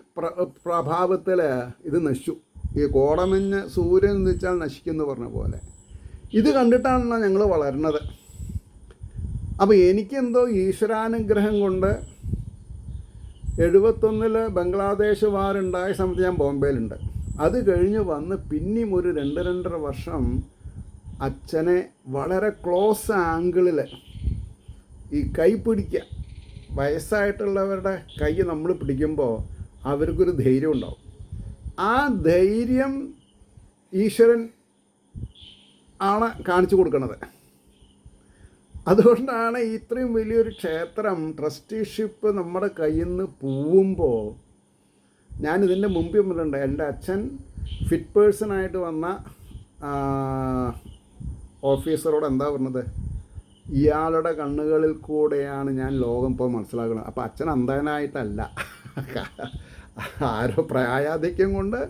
പ്രഭാവത്തിൽ ഇത് നശിച്ചു. ഈ കോടമഞ്ഞ് സൂര്യൻ എന്ന് വെച്ചാൽ നശിക്കുമെന്ന് പറഞ്ഞ പോലെ ഇത് കണ്ടിട്ടാണ് ഞങ്ങൾ വളരുന്നത്. അപ്പോൾ എനിക്കെന്തോ ഈശ്വരാനുഗ്രഹം കൊണ്ട് 71 ബംഗ്ലാദേശ് വാറുണ്ടായ സമയത്ത് ഞാൻ ബോംബെയിലുണ്ട്. അത് കഴിഞ്ഞ് വന്ന് പിന്നെയും ഒരു 2-2.5 വർഷം അച്ഛനെ വളരെ ക്ലോസ് ആംഗിളിൽ ഈ കൈ പിടിക്കുക. വയസ്സായിട്ടുള്ളവരുടെ കൈ നമ്മൾ പിടിക്കുമ്പോൾ അവർക്കൊരു ധൈര്യം ഉണ്ടാവും. ആ ധൈര്യം ഈശ്വരൻ ആണ് കാണിച്ചു കൊടുക്കുന്നത്. അതുകൊണ്ടാണ് ഇത്രയും വലിയൊരു ക്ഷേത്രം ട്രസ്റ്റിഷിപ്പ് നമ്മുടെ കയ്യിൽ നിന്ന് പോവുമ്പോൾ, ഞാനിതിൻ്റെ മുമ്പ് പറഞ്ഞിട്ടുണ്ട്, എൻ്റെ അച്ഛൻ ഫിറ്റ് പേഴ്സണായിട്ട് വന്ന ഓഫീസറോട് എന്താ പറഞ്ഞത്, ഇയാളുടെ കണ്ണുകളിൽ കൂടെയാണ് ഞാൻ ലോകം ഇപ്പോൾ മനസ്സിലാക്കുന്നത്. അപ്പോൾ അച്ഛൻ അന്ധനായിട്ടല്ല, ആരോ പ്രായാധിക്യം കൊണ്ട്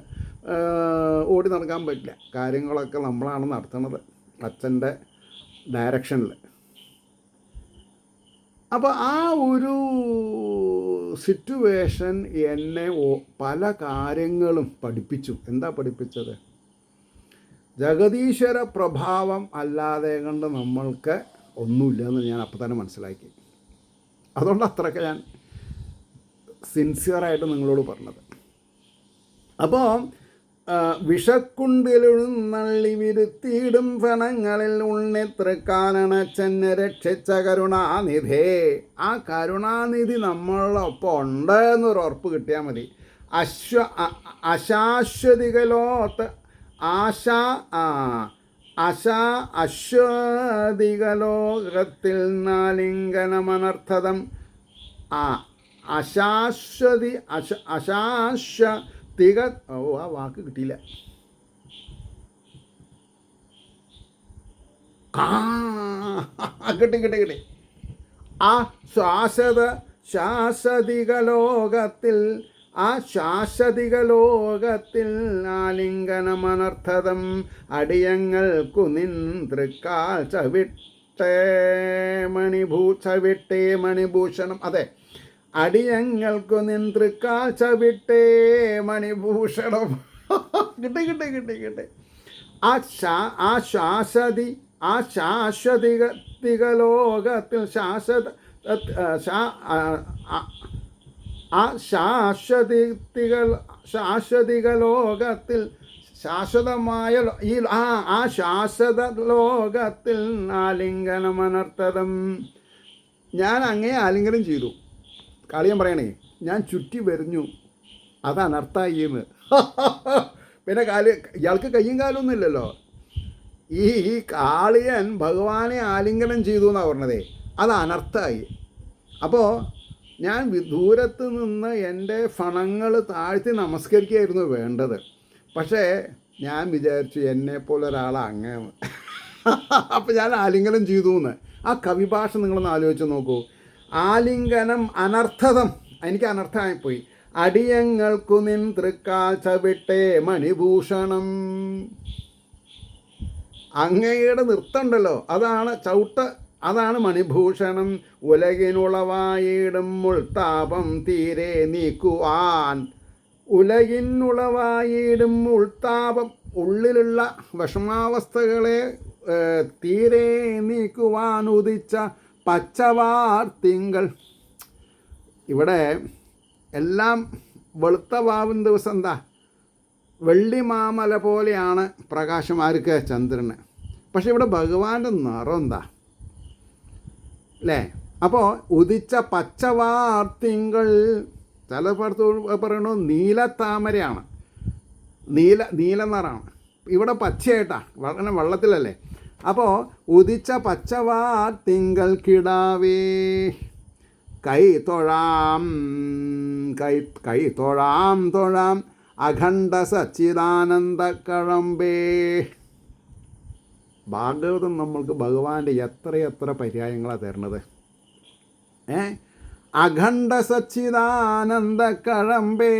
ഓടി നടക്കാൻ പറ്റില്ല. കാര്യങ്ങളൊക്കെ നമ്മളാണ് നടത്തുന്നത് അച്ഛൻ്റെ ഡയറക്ഷനിൽ. അപ്പോൾ ആ ഒരു സിറ്റുവേഷൻ എന്നെ പല കാര്യങ്ങളും പഠിപ്പിച്ചു. എന്താ പഠിപ്പിച്ചത്? ജഗദീശ്വര പ്രഭാവം അല്ലാതെ കണ്ട് നമ്മൾക്ക് ഒന്നുമില്ലെന്ന് ഞാൻ അപ്പം തന്നെ മനസ്സിലാക്കി. അതുകൊണ്ട് അത്രയൊക്കെ ഞാൻ സിൻസിയറായിട്ട് നിങ്ങളോട് പറഞ്ഞത്. അപ്പോൾ വിഷക്കുണ്ടിലുഴുന്നള്ളി വിരുത്തിയിടും ഫലങ്ങളിൽ ഉണ്ണിത്തൃക്കാനണച്ചെന്നെ രക്ഷിച്ച കരുണാനിധേ. ആ കരുണാനിധി നമ്മളൊപ്പം ഉണ്ട് എന്നൊരു ഉറപ്പ് കിട്ടിയാൽ മതി. അശ്വതികലോകത്തിൽ നാലിംഗനമനർത്ഥതം. ആ വാക്ക് കിട്ടിയില്ല. കിട്ടി. ആ ശാശ്വതികലോകത്തിൽ ആലിംഗനമനർത്ഥതം അടിയങ്ങൾക്കു നിൻതൃക്കാൽ ചവിട്ടേ മണിഭൂഷണം. അതെ, അടിയങ്ങൾക്കു നിൻതൃക്കാൽ ചവിട്ടേ മണിഭൂഷണം. കിട്ടി. ആ ശാശ്വതികലോകത്തിൽ ശാശ്വതികലോകത്തിൽ ശാശ്വതമായ ആ ശാശ്വത ലോകത്തിൽ ആലിംഗനമനർത്ഥതം. ഞാൻ അങ്ങേ ആലിംഗനം ചെയ്തു. കാളിയൻ പറയണേ, ഞാൻ ചുറ്റി വരിഞ്ഞു, അത് അനർത്ഥമായി എന്ന്. പിന്നെ ഇയാൾക്ക് കയ്യും കാലൊന്നും ഇല്ലല്ലോ. ഈ കാളിയൻ ഭഗവാനെ ആലിംഗനം ചെയ്തു എന്നാണ് പറഞ്ഞതേ. അത് അനർത്ഥമായി. അപ്പോൾ ഞാൻ ദൂരത്ത് നിന്ന് എൻ്റെ ഫണങ്ങൾ താഴ്ത്തി നമസ്കരിക്കുകയായിരുന്നു വേണ്ടത്. പക്ഷേ ഞാൻ വിചാരിച്ചു എന്നെപ്പോലെ ഒരാളങ്ങ് അപ്പോൾ ഞാൻ ആലിംഗനം ചെയ്തു എന്ന്. ആ കവിഭാഷ നിങ്ങളൊന്ന് ആലോചിച്ച് നോക്കൂ. ആലിംഗനം അനർത്ഥം, എനിക്ക് അനർത്ഥമായിപ്പോയി. അടിയങ്ങൾക്കു നിൻ തൃക്കാൽ ചവിട്ടേ മണിഭൂഷണം. അങ്ങയുടെ നൃത്തമുണ്ടല്ലോ, അതാണ് ചവിട്ട്, അതാണ് മണിഭൂഷണം. ഉലകിനുളവായിടും ഉൾത്താപം തീരെ നീക്കുവാൻ. ഉലകിനുളവായിടും ഉൾത്താപം, ഉള്ളിലുള്ള വിഷമാവസ്ഥകളെ തീരെ നീക്കുവാൻ ഉദിച്ച പച്ചവാർ തിങ്കൾ. ഇവിടെ എല്ലാം വെളുത്ത വാവും ദിവസം എന്താ, വെള്ളിമാമല പോലെയാണ് പ്രകാശം. ആർക്ക്? ചന്ദ്രന്. പക്ഷെ ഇവിടെ ഭഗവാന്റെ നിറം എന്താ അല്ലേ? അപ്പോൾ ഉദിച്ച പച്ചവാർ തിങ്കൾ, ചില പുറത്ത് പറയണു നീലത്താമരയാണ്, നീല നിറമാണ്. ഇവിടെ പച്ചയായിട്ടാ, വളരെ വെള്ളത്തിലല്ലേ. അപ്പോൾ ഉദിച്ച പച്ചവാർ തിങ്കൾ കിടാവേ കൈ തൊഴാം തൊഴാം അഖണ്ഡ സച്ചിദാനന്ദ കഴമ്പേ. ഭാഗവതം നമ്മൾക്ക് ഭഗവാന്റെ എത്രയെത്ര പര്യായങ്ങളാണ് തരുന്നത്. അഖണ്ഡ സച്ചിദാനന്ദ കഴമ്പേ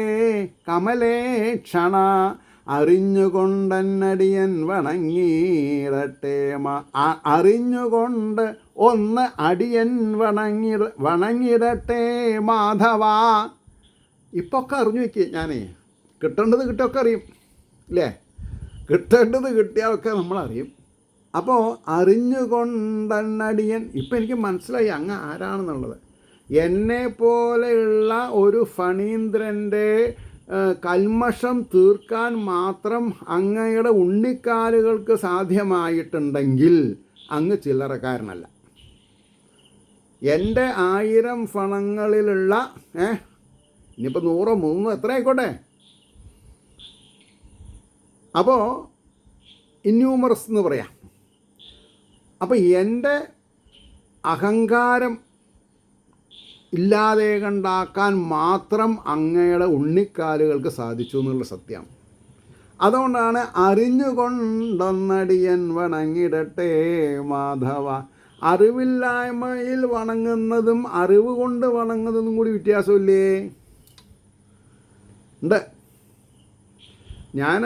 കമലേക്ഷണ അറിഞ്ഞുകൊണ്ടന്നടിയൻ വണങ്ങിയിടട്ടെ. അറിഞ്ഞുകൊണ്ട് ഒന്ന് അടിയൻ വണങ്ങിയിടട്ടെ മാധവ. ഇപ്പോൾ ഒക്കെ അറിഞ്ഞു വയ്ക്കുക. ഞാനേ കിട്ടേണ്ടത് കിട്ടിയൊക്കെ അറിയും അല്ലേ? കിട്ടേണ്ടത് കിട്ടിയാലൊക്കെ നമ്മളറിയും. അപ്പോൾ അറിഞ്ഞുകൊണ്ടന്നടിയൻ, ഇപ്പം എനിക്ക് മനസ്സിലായി അങ്ങ് ആരാണെന്നുള്ളത്. എന്നെ പോലെയുള്ള ഒരു ഫണീന്ദ്രൻ്റെ കൽമഷം തീർക്കാൻ മാത്രം അങ്ങയുടെ ഉണ്ണിക്കാലുകൾക്ക് സാധ്യമായിട്ടുണ്ടെങ്കിൽ അങ്ങ് ചില്ലറക്കാരനല്ല. എൻ്റെ 1000 ഫണങ്ങളിലുള്ള ഇനിയിപ്പോൾ 100 300 എത്ര ആയിക്കോട്ടെ, അപ്പോൾ ഇന്യൂമറസ് എന്ന് പറയാം. അപ്പോൾ എൻ്റെ അഹങ്കാരം ഇല്ലാതെ കണ്ടാക്കാൻ മാത്രം അങ്ങയുടെ ഉണ്ണിക്കാലുകൾക്ക് സാധിച്ചു എന്നുള്ള സത്യമാണ്. അതുകൊണ്ടാണ് അറിഞ്ഞുകൊണ്ടൊന്നടിയൻ വണങ്ങിടട്ടെ മാധവ. അറിവില്ലായ്മയിൽ വണങ്ങുന്നതും അറിവ് കൊണ്ട് വണങ്ങുന്നതും കൂടി വ്യത്യാസമില്ലേ? ഉണ്ട്. ഞാൻ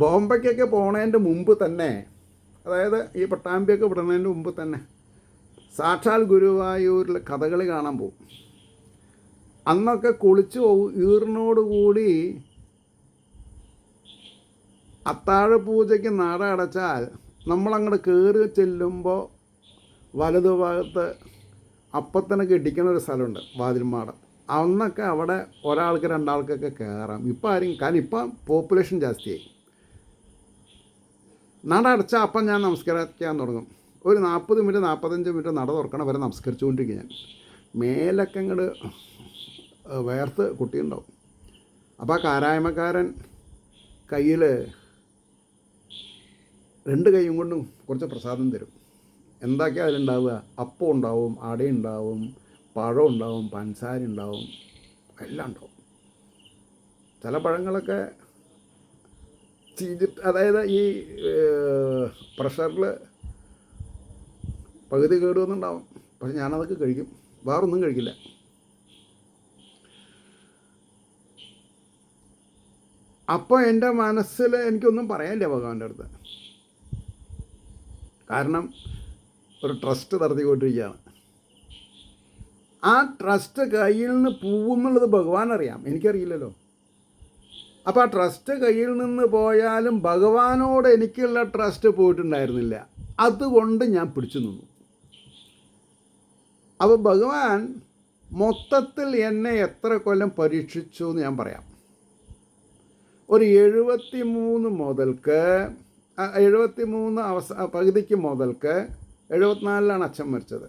ബോംബെക്കൊക്കെ പോണതിൻ്റെ മുമ്പ് തന്നെ, അതായത് ഈ പട്ടാമ്പിയൊക്കെ വിടുന്നതിൻ്റെ മുമ്പ് തന്നെ സാക്ഷാൽ ഗുരുവായൂരിൽ കഥകളി കാണാൻ പോകും. അന്നൊക്കെ കുളിച്ച് ഈറിനോടുകൂടി അത്താഴ പൂജയ്ക്ക് നട അടച്ചാൽ നമ്മളങ്ങോട്ട് കയറി ചെല്ലുമ്പോൾ വലതുഭാഗത്ത് അപ്പത്തനൊക്കെ ഇടിക്കുന്ന ഒരു സ്ഥലമുണ്ട്, വാതിൽമാട. അന്നൊക്കെ അവിടെ ഒരാൾക്ക് 2 ആൾക്കൊക്കെ കയറാം. ഇപ്പം ആരും, കാരണം ഇപ്പം പോപ്പുലേഷൻ ജാസ്തിയായി. നട അടച്ചാൽ അപ്പം ഞാൻ നമസ്കരിക്കാൻ തുടങ്ങും. ഒരു 40 മിനിറ്റ് 45 മിനിറ്റ് നട തുറക്കണ വരെ നമസ്കരിച്ചുകൊണ്ടിരിക്കും ഞാൻ. മേലൊക്കെ അങ്ങോട്ട് വേർത്ത് കുട്ടിയുണ്ടാവും. അപ്പോൾ ആ കാരായ്മക്കാരൻ കയ്യിൽ 2 കൈയും കൊണ്ടും കുറച്ച് പ്രസാദം തരും. എന്തൊക്കെയാണ് അതിലുണ്ടാവുക? അപ്പം ഉണ്ടാവും, അടയുണ്ടാവും, പഴം ഉണ്ടാവും, പഞ്ചസാര ഉണ്ടാവും, എല്ലാം ഉണ്ടാവും. ചില പഴങ്ങളൊക്കെ ചീഞ്ഞിട്ട്, അതായത് ഈ പ്രഷറിൽ പകുതി കേടുവന്നുണ്ടാവും. പക്ഷെ ഞാനതൊക്കെ കഴിക്കും, വേറൊന്നും കഴിക്കില്ല. അപ്പോൾ എൻ്റെ മനസ്സിൽ എനിക്കൊന്നും പറയാനില്ല ഭഗവാന്റെ അടുത്ത്. കാരണം ഒരു ട്രസ്റ്റ് നടത്തിക്കൊണ്ടിരിക്കുകയാണ്. ആ ട്രസ്റ്റ് കയ്യിൽ നിന്ന് പോവുമെന്നുള്ളത് ഭഗവാൻ അറിയാം, എനിക്കറിയില്ലല്ലോ. അപ്പോൾ ആ ട്രസ്റ്റ് കയ്യിൽ നിന്ന് പോയാലും ഭഗവാനോട് എനിക്കുള്ള ട്രസ്റ്റ് പോയിട്ടുണ്ടായിരുന്നില്ല. അതുകൊണ്ട് ഞാൻ പിടിച്ചു നിന്നു. അപ്പോൾ ഭഗവാൻ മൊത്തത്തിൽ എന്നെ എത്ര കൊല്ലം പരീക്ഷിച്ചു എന്ന് ഞാൻ പറയാം. ഒരു 73 മുതൽക്ക് 73 പകുതിക്ക് മുതൽക്ക് 74 അച്ഛൻ മരിച്ചത്.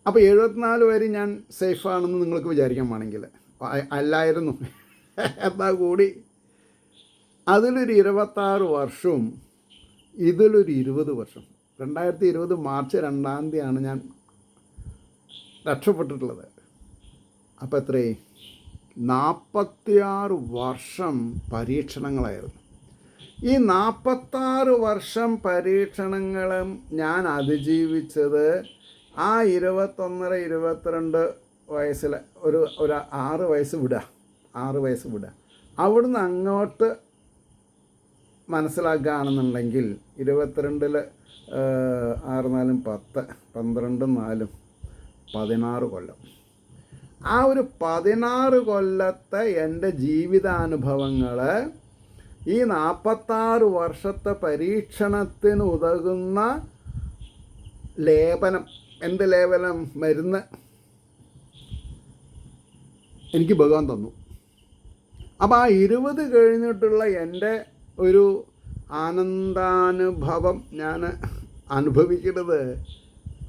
അപ്പോൾ 74 വരെ ഞാൻ സേഫാണെന്ന് നിങ്ങൾക്ക് വിചാരിക്കാൻ വേണമെങ്കിൽ അല്ലായിരുന്നു. എന്നാൽ കൂടി അതിലൊരു 26 വർഷവും ഇതിലൊരു 20 വർഷം, 2020 മാർച്ച് 2-ാം തീയതിയാണ് ഞാൻ രക്ഷപ്പെട്ടിട്ടുള്ളത്. അപ്പോൾ എത്രയേ 46 വർഷം പരീക്ഷണങ്ങളായിരുന്നു. ഈ 46 വർഷം പരീക്ഷണങ്ങളും ഞാൻ അതിജീവിച്ചത് ആ 21-22 വയസ്സിൽ ഒരു 6 വയസ്സ് വിടുക. അവിടുന്ന് അങ്ങോട്ട് മനസ്സിലാക്കുകയാണെന്നുണ്ടെങ്കിൽ 22-ൽ 6 4 10 12 4 16 കൊല്ലം. ആ ഒരു 16 കൊല്ലത്തെ എൻ്റെ ജീവിതാനുഭവങ്ങൾ ഈ 46 വർഷത്തെ പരീക്ഷണത്തിന് ഉതകുന്ന ലേപനം, എന്ത് ലേപനം, മരുന്ന് എനിക്ക് ഭഗവാൻ തന്നു. അപ്പോൾ ആ 20 കഴിഞ്ഞിട്ടുള്ള എൻ്റെ ഒരു ആനന്ദാനുഭവം ഞാൻ അനുഭവിക്കുന്നത്,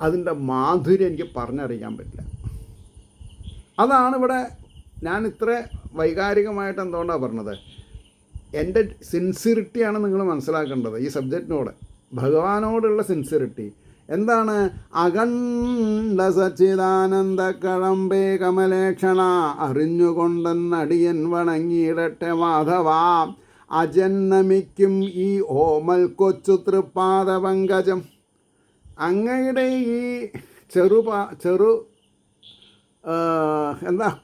അതിൻ്റെ മാധുര്യം എനിക്ക് പറഞ്ഞറിയിക്കാൻ പറ്റില്ല. അതാണ് ഇവിടെ ഞാൻ ഇത്ര വൈകാരികമായിട്ട് എന്തുകൊണ്ടാണ് പറഞ്ഞത്. എൻ്റെ സിൻസിയറിറ്റിയാണ് നിങ്ങൾ മനസ്സിലാക്കേണ്ടത് ഈ സബ്ജക്റ്റിനോട്, ഭഗവാനോടുള്ള സിൻസിയറിറ്റി. എന്താണ്? അഖണ്ഡ സച്ചിദാനന്ദ കഴമ്പേ കമലേക്ഷണ അറിഞ്ഞുകൊണ്ടെന്നടിയൻ വണങ്ങിയിടട്ടെ മാധവ അജന്നമിക്കും ഈ ഓമൽ കൊച്ചു തൃപ്പാദ പങ്കജം. അങ്ങയുടെ ഈ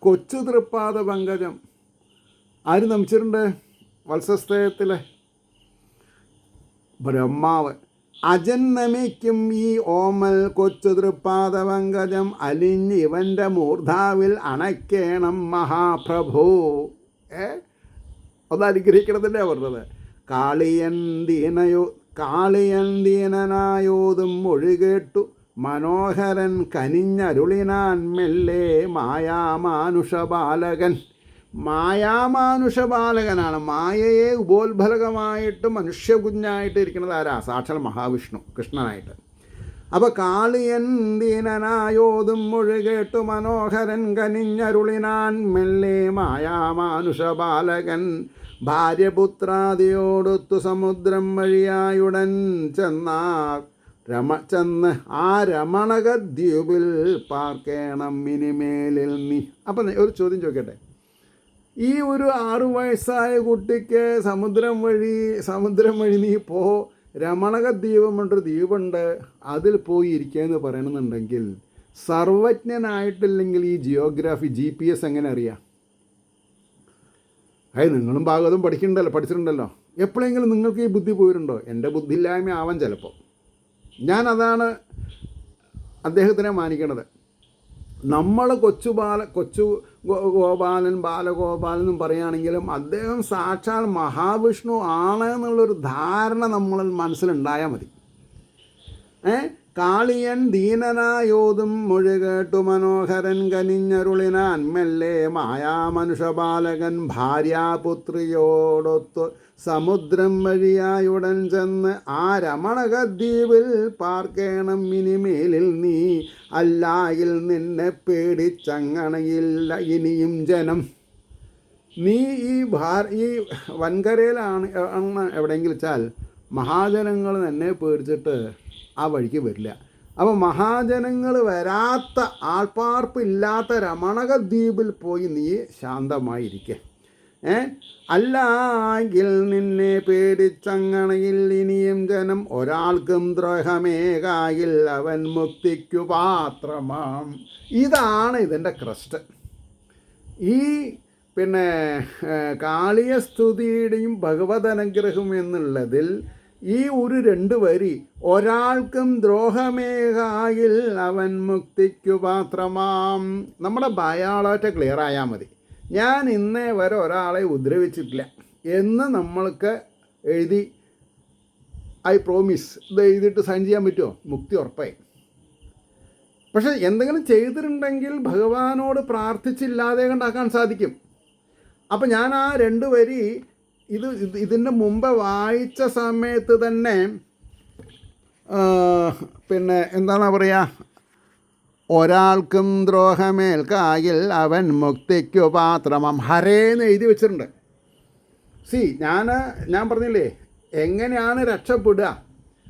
കൊച്ചു തൃപ്പാദ പങ്കജം ആര് നമിച്ചിട്ടുണ്ട്? വത്സസ്തയത്തിലെ ബ്രഹ്മാവ്. അജന്നമിക്കും ഈ ഓമൽ കൊച്ചു തൃപ്പാദ പങ്കജം അലിഞ്ഞ് ഇവൻ്റെ മൂർധാവിൽ അണയ്ക്കേണം മഹാപ്രഭു. ഒന്ന് അനുഗ്രഹിക്കണത്തിൻ്റെ പറഞ്ഞത്. കാളിയൻ ദീനനായോതും മൊഴികേട്ടു മനോഹരൻ കനിഞ്ഞരുളിനാൻ മെല്ലെ മായാമാനുഷബാലകനാണ്. മായയെ ഉപോത്ഫലകമായിട്ട് മനുഷ്യകുഞ്ഞായിട്ട് ഇരിക്കുന്നത് ആരാ? സാക്ഷാൽ മഹാവിഷ്ണു കൃഷ്ണനായിട്ട്. അപ്പോൾ കാളിയൻ ദീനനായോതും മൊഴികേട്ടു മനോഹരൻ കനിഞ്ഞരുളിനാൻ മെല്ലെ മായാമാനുഷബാലകൻ ഭാര്യപുത്രാദിയോടൊത്തു സമുദ്രം വഴിയായുടൻ ചെന്ന് ആ രമണകദ്വീപിൽ പാർക്കേണം ഇനിമേലിൽ നീ. അപ്പം ഒരു ചോദ്യം ചോദിക്കട്ടെ. ഈ ഒരു 6 വയസ്സായ കുട്ടിക്ക് സമുദ്രം വഴി നീ രമണകദ്വീപമുണ്ടൊരു ദ്വീപുണ്ട്, അതിൽ പോയി ഇരിക്കുക എന്ന് പറയണമെന്നുണ്ടെങ്കിൽ സർവജ്ഞനായിട്ടില്ലെങ്കിൽ ഈ ജിയോഗ്രാഫി GPS എങ്ങനെ അറിയാം? നിങ്ങളും ഭാഗവതം പഠിച്ചിട്ടുണ്ടല്ലോ. എപ്പോഴെങ്കിലും നിങ്ങൾക്ക് ഈ ബുദ്ധി പോയിട്ടുണ്ടോ? എൻ്റെ ബുദ്ധിയില്ലായ്മ ആവാൻ ചിലപ്പോൾ. ഞാനതാണ് അദ്ദേഹത്തിനെ മാനിക്കണത്. നമ്മൾ കൊച്ചു ഗോപാലൻ ബാലഗോപാലൻ എന്നും പറയുകയാണെങ്കിലും അദ്ദേഹം സാക്ഷാൽ മഹാവിഷ്ണു ആണ് എന്നുള്ളൊരു ധാരണ നമ്മളിൽ മനസ്സിലുണ്ടായാൽ മതി. കാളിയൻ ദീനനായോതും മൊഴികേട്ടു മനോഹരൻ കനിഞ്ഞരുളിനാൻ മെല്ലെ മായാമനുഷബാലകൻ ഭാര്യാപുത്രിയോടൊത്തു സമുദ്രം വഴിയായുടൻ ചെന്ന് ആ രമണകദ്വീപിൽ പാർക്കേണം ഇനിമേലിൽ നീ അല്ലായിൽ നിന്നെ പേടിച്ചങ്ങണയില്ല ഇനിയും ജനം. നീ ഈ വൻകരയിലാണ് എവിടെയെങ്കിലും വെച്ചാൽ മഹാജനങ്ങൾ എന്നെ പേടിച്ചിട്ട് ആ വഴിക്ക് വരില്ല. അപ്പോൾ മഹാജനങ്ങൾ വരാത്ത ആൾപ്പാർപ്പില്ലാത്ത രമണകദ്വീപിൽ പോയി നീ ശാന്തമായിരിക്കെ. അല്ലാങ്കിൽ നിന്നെ പേടിച്ചങ്ങണയിൽ ഇനിയും ജനം ഒരാൾക്കും ദ്രോഹമേകായിൽ അവൻ മുക്തിക്കു പാത്രമാം. ഇതാണ് ഇതിൻ്റെ ക്രസ്റ്റ്. ഈ കാളിയസ്തുതിയുടെയും ഭഗവതനുഗ്രഹം എന്നുള്ളതിൽ ഈ ഒരു 2 വരി, ഒരാൾക്കും ദ്രോഹമേകായിൽ അവൻ മുക്തിക്കു പാത്രമാം. നമ്മുടെ ബയോളജി ക്ലിയർ ആയാൽ മതി. ഞാൻ ഇന്നേ വരെ ഒരാളെ ഉപദ്രവിച്ചിട്ടില്ല എന്ന് നമ്മൾക്ക് എഴുതി ഐ പ്രോമിസ് ഇത് എഴുതിയിട്ട് സൈൻ ചെയ്യാൻ പറ്റുമോ? മുക്തി ഉറപ്പായി. പക്ഷെ എന്തെങ്കിലും ചെയ്തിട്ടുണ്ടെങ്കിൽ ഭഗവാനോട് പ്രാർത്ഥിച്ചില്ലാതെ കണ്ടാക്കാൻ സാധിക്കും. അപ്പം ഞാൻ ആ 2 വരി ഇതിൻ്റെ മുമ്പ് വായിച്ച സമയത്ത് തന്നെ എന്താണ് പറയുക, ഒരാൾക്കും ദ്രോഹമേൽക്കായിൽ അവൻ മുക്തിക്കു പാത്രമം ഹരേന്ന് എഴുതി വെച്ചിട്ടുണ്ട്. ഞാൻ പറഞ്ഞില്ലേ എങ്ങനെയാണ് രക്ഷപ്പെടുക.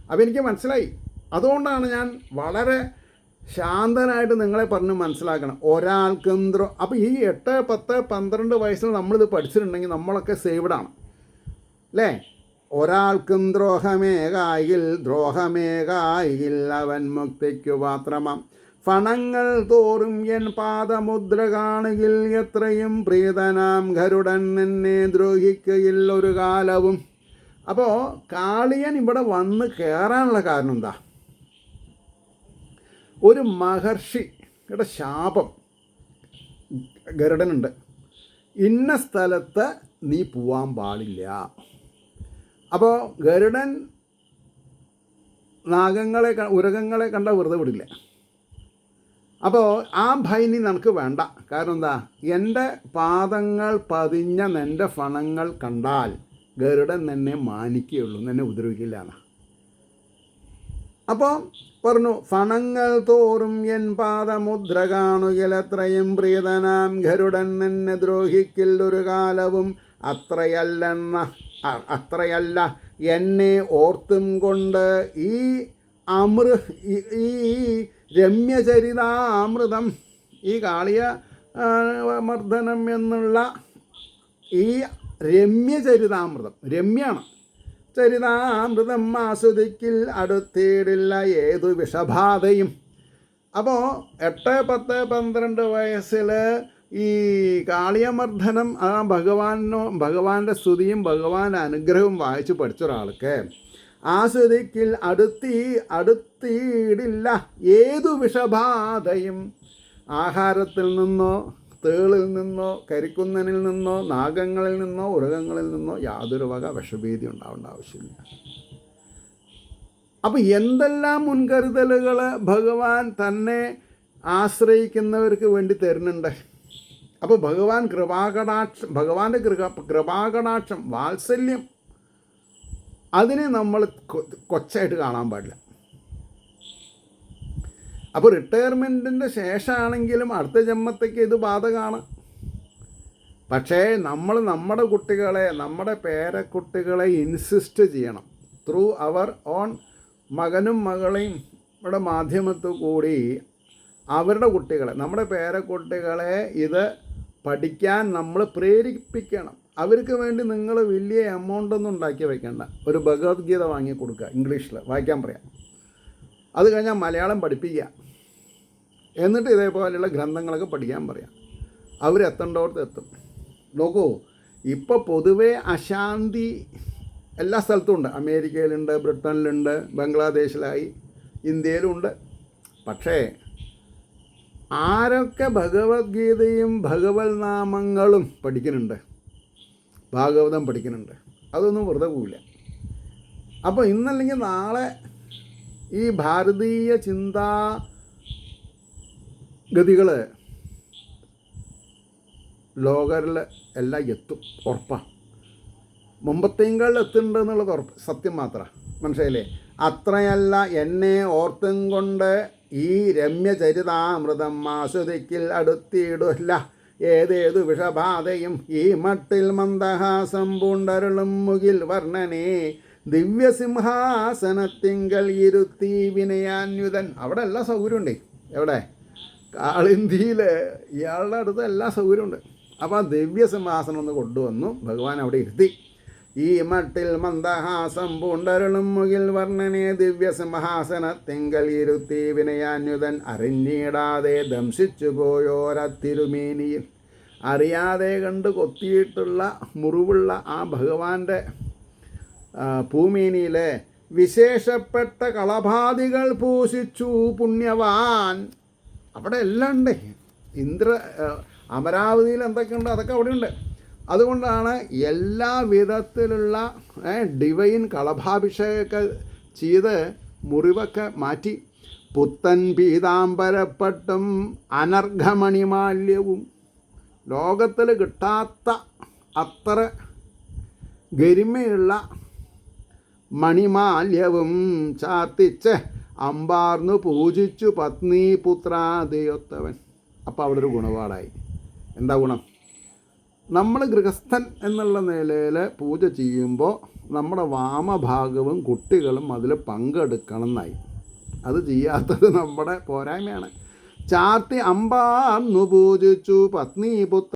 അപ്പോൾ എനിക്ക് മനസ്സിലായി അതുകൊണ്ടാണ് ഞാൻ വളരെ ശാന്തനായിട്ട് നിങ്ങളെ പറഞ്ഞ് മനസ്സിലാക്കണം. ഒരാൾക്കും അപ്പോൾ ഈ 8, 10, 12 വയസ്സിൽ നമ്മളിത് പഠിച്ചിട്ടുണ്ടെങ്കിൽ നമ്മളൊക്കെ സേവ്ഡാണ് അല്ലേ? ഒരാൾക്കും ദ്രോഹമേകായിൽ അവൻ മുക്തിക്കു പാത്രമാം. ഫണങ്ങൾ തോറും എൻ പാദമുദ്ര കാണുകിൽ എത്രയും പ്രീതനാം ഗരുഡൻ എന്നെ ദ്രോഹിക്കയിൽ ഒരു കാലവും. അപ്പോൾ കാളിയൻ ഇവിടെ വന്ന് കയറാനുള്ള കാരണം എന്താ? ഒരു മഹർഷിയുടെ ശാപം ഗരുഡനുണ്ട്, ഇന്ന സ്ഥലത്ത് നീ പോവാൻ പാടില്ല. അപ്പോൾ ഗരുഡൻ ഉരകങ്ങളെ കണ്ട വെറുതെ വിടില്ല. അപ്പോൾ ആ ഭയനി നമുക്ക് വേണ്ട. കാരണം എന്താ? എൻ്റെ പാദങ്ങൾ പതിഞ്ഞ നിൻ്റെ ഫണങ്ങൾ കണ്ടാൽ ഗരുഡൻ നിന്നെ മാനിക്കുകയുള്ളൂ, നിന്നെ ഉപദ്രവിക്കില്ല എന്ന്. അപ്പോൾ പറഞ്ഞു, ഫണങ്ങൾ തോറും എൻ പാദമുദ്ര കാണുകിലത്രയും പ്രീതനാം ഗരുഡൻ എന്നെ ദ്രോഹിക്കിൽ ഒരു കാലവും. അത്രയല്ല എന്നെ ഓർത്തും കൊണ്ട് ഈ രമ്യചരിതാമൃതം, ഈ കാളിയ മർദ്ദനം എന്നുള്ള ഈ രമ്യചരിതാമൃതം, രമ്യാണ് ചരിതാമൃതം ആസ്വദിക്കിൽ അടുത്തിടില്ല ഏതു വിഷബാധയും. അപ്പോൾ 8, 10, 12 വയസ്സിൽ ഈ കാളിയമർദ്ദനം ഭഗവാന്റെ സ്തുതിയും ഭഗവാന്റെ അനുഗ്രഹവും വായിച്ച് പഠിച്ച ഒരാൾക്ക് ആസ്വദിക്കിൽ അടുത്തിടില്ല ഏതു വിഷബാധയും. ആഹാരത്തിൽ നിന്നോ തേളിൽ നിന്നോ കരിക്കുന്നനിൽ നിന്നോ നാഗങ്ങളിൽ നിന്നോ ഉരകങ്ങളിൽ നിന്നോ യാതൊരു വക വിഷഭീതി ഉണ്ടാവേണ്ട ആവശ്യമില്ല. അപ്പോൾ എന്തെല്ലാം മുൻകരുതലുകൾ ഭഗവാൻ തന്നെ ആശ്രയിക്കുന്നവർക്ക് വേണ്ടി തരുന്നുണ്ട്. അപ്പോൾ ഭഗവാന്റെ കൃപാകടാക്ഷം, വാത്സല്യം, അതിനെ നമ്മൾ കൊച്ചായിട്ട് കാണാൻ പാടില്ല. അപ്പോൾ റിട്ടയർമെൻറ്റിൻ്റെ ശേഷമാണെങ്കിലും അടുത്ത ജന്മത്തേക്ക് ഇത് ബാധകമാണ്. പക്ഷേ നമ്മൾ നമ്മുടെ കുട്ടികളെ, നമ്മുടെ പേരക്കുട്ടികളെ ഇൻസിസ്റ്റ് ചെയ്യണം ത്രൂ അവർ ഓൺ മകനും മകളെയും ഇവിടെ മാധ്യമത്തിൽ കൂടി അവരുടെ കുട്ടികളെ, നമ്മുടെ പേരക്കുട്ടികളെ ഇത് പഠിക്കാൻ നമ്മൾ പ്രേരിപ്പിക്കണം. അവർക്ക് വേണ്ടി നിങ്ങൾ വലിയ എമൗണ്ടൊന്നും ഉണ്ടാക്കി വയ്ക്കേണ്ട. ഒരു ഭഗവത്ഗീത വാങ്ങി കൊടുക്കുക, ഇംഗ്ലീഷിൽ വായിക്കാൻ പറയാം. അത് കഴിഞ്ഞാൽ മലയാളം പഠിപ്പിക്കുക. എന്നിട്ട് ഇതേപോലെയുള്ള ഗ്രന്ഥങ്ങളൊക്കെ പഠിക്കാൻ പറയാം. അവരെത്തേണ്ടോടത്ത് എത്തും. നോക്കൂ, ഇപ്പോൾ പൊതുവേ അശാന്തി എല്ലാ സ്ഥലത്തും ഉണ്ട്. അമേരിക്കയിലുണ്ട്, ബ്രിട്ടനിലുണ്ട്, ബംഗ്ലാദേശിലായി, ഇന്ത്യയിലുണ്ട്. പക്ഷേ ആരൊക്കെ ഭഗവത്ഗീതയും ഭഗവത് നാമങ്ങളും പഠിക്കുന്നുണ്ട്, ഭാഗവതം പഠിക്കുന്നുണ്ട്, അതൊന്നും വെറുതെ പോവില്ല. അപ്പോൾ ഇന്നല്ലെങ്കിൽ നാളെ ഈ ഭാരതീയ ചിന്താഗതികൾ ലോകരിൽ എല്ലാം എത്തും, ഉറപ്പാണ്. മുമ്പത്തേങ്കാൾ എത്തുന്നുണ്ടെന്നുള്ളത് ഉറപ്പ്, സത്യം മാത്രമാണ്. മനസ്സിലായില്ലേ? അത്രയല്ല എന്നെ ഓർത്തും കൊണ്ട് ഈ രമ്യചരിതാമൃതം ആസ്വദിക്കിൽ അടുത്തിടില്ല ഏതേതു വിഷബാധയും. ഈ മട്ടിൽ മന്ദഹാസം പൂണ്ടരുളും മുകിൽ വർണ്ണനെ ദിവ്യസിംഹാസനത്തിങ്കൽ ഇരുത്തി വിനയാന്യുതൻ. അവിടെ എല്ലാ സൗകര്യമുണ്ട്. എവിടെ? കാളിന്തിയിൽ ഇയാളുടെ അടുത്ത് എല്ലാ സൗകര്യമുണ്ട്. അപ്പോൾ ആ ദിവ്യസിംഹാസനം ഒന്ന് കൊണ്ടുവന്നു ഭഗവാൻ അവിടെ ഇരുത്തി. ഈ മട്ടിൽ മന്ദഹാസം പൂണ്ടരുളും മുകിൽ വർണ്ണനെ ദിവ്യസിംഹാസനത്തിങ്കൽ ഇരുത്തി വിനയാന്യുതൻ. അറിഞ്ഞിടാതെ ദംശിച്ചു പോയോരത്തിരുമേനിയിൽ, അറിയാതെ കണ്ട് കൊത്തിയിട്ടുള്ള മുറിവുള്ള ആ ഭഗവാന്റെ ഭൂമേനിയിൽ വിശേഷപ്പെട്ട കളഭാദികൾ പൂശിച്ചു പുണ്യവാൻ. അവിടെ എല്ലാം ഉണ്ട്. അമരാവതിയിൽ എന്തൊക്കെയുണ്ട് അതൊക്കെ അവിടെയുണ്ട്. അതുകൊണ്ടാണ് എല്ലാ വിധത്തിലുള്ള ഡിവൈൻ കളഭാഭിഷേകമൊക്കെ ചെയ്ത് മുറിവൊക്കെ മാറ്റി പുത്തൻ പീതാംബരപ്പട്ടും അനർഘമണിമാല്യവും, ലോകത്തിൽ കിട്ടാത്ത അത്ര ഗരിമയുള്ള മണിമാല്യവും ചാർത്തിച്ച് അമ്പാർന്നു പൂജിച്ചു പത്നി പുത്രാദയൊത്തവൻ. അപ്പോൾ അവിടെ ഒരു ഗുണപാടായി. എന്താ ഗുണം? നമ്മൾ ഗൃഹസ്ഥൻ എന്നുള്ള നിലയിൽ പൂജ ചെയ്യുമ്പോൾ നമ്മുടെ വാമഭാഗവും കുട്ടികളും അതിൽ പങ്കെടുക്കണം എന്നായി. അത് ചെയ്യാത്തത് നമ്മുടെ പോരായ്മയാണ്. ചാർത്തി അമ്പാന്നു പൂജിച്ചു പത്നി പുത്ര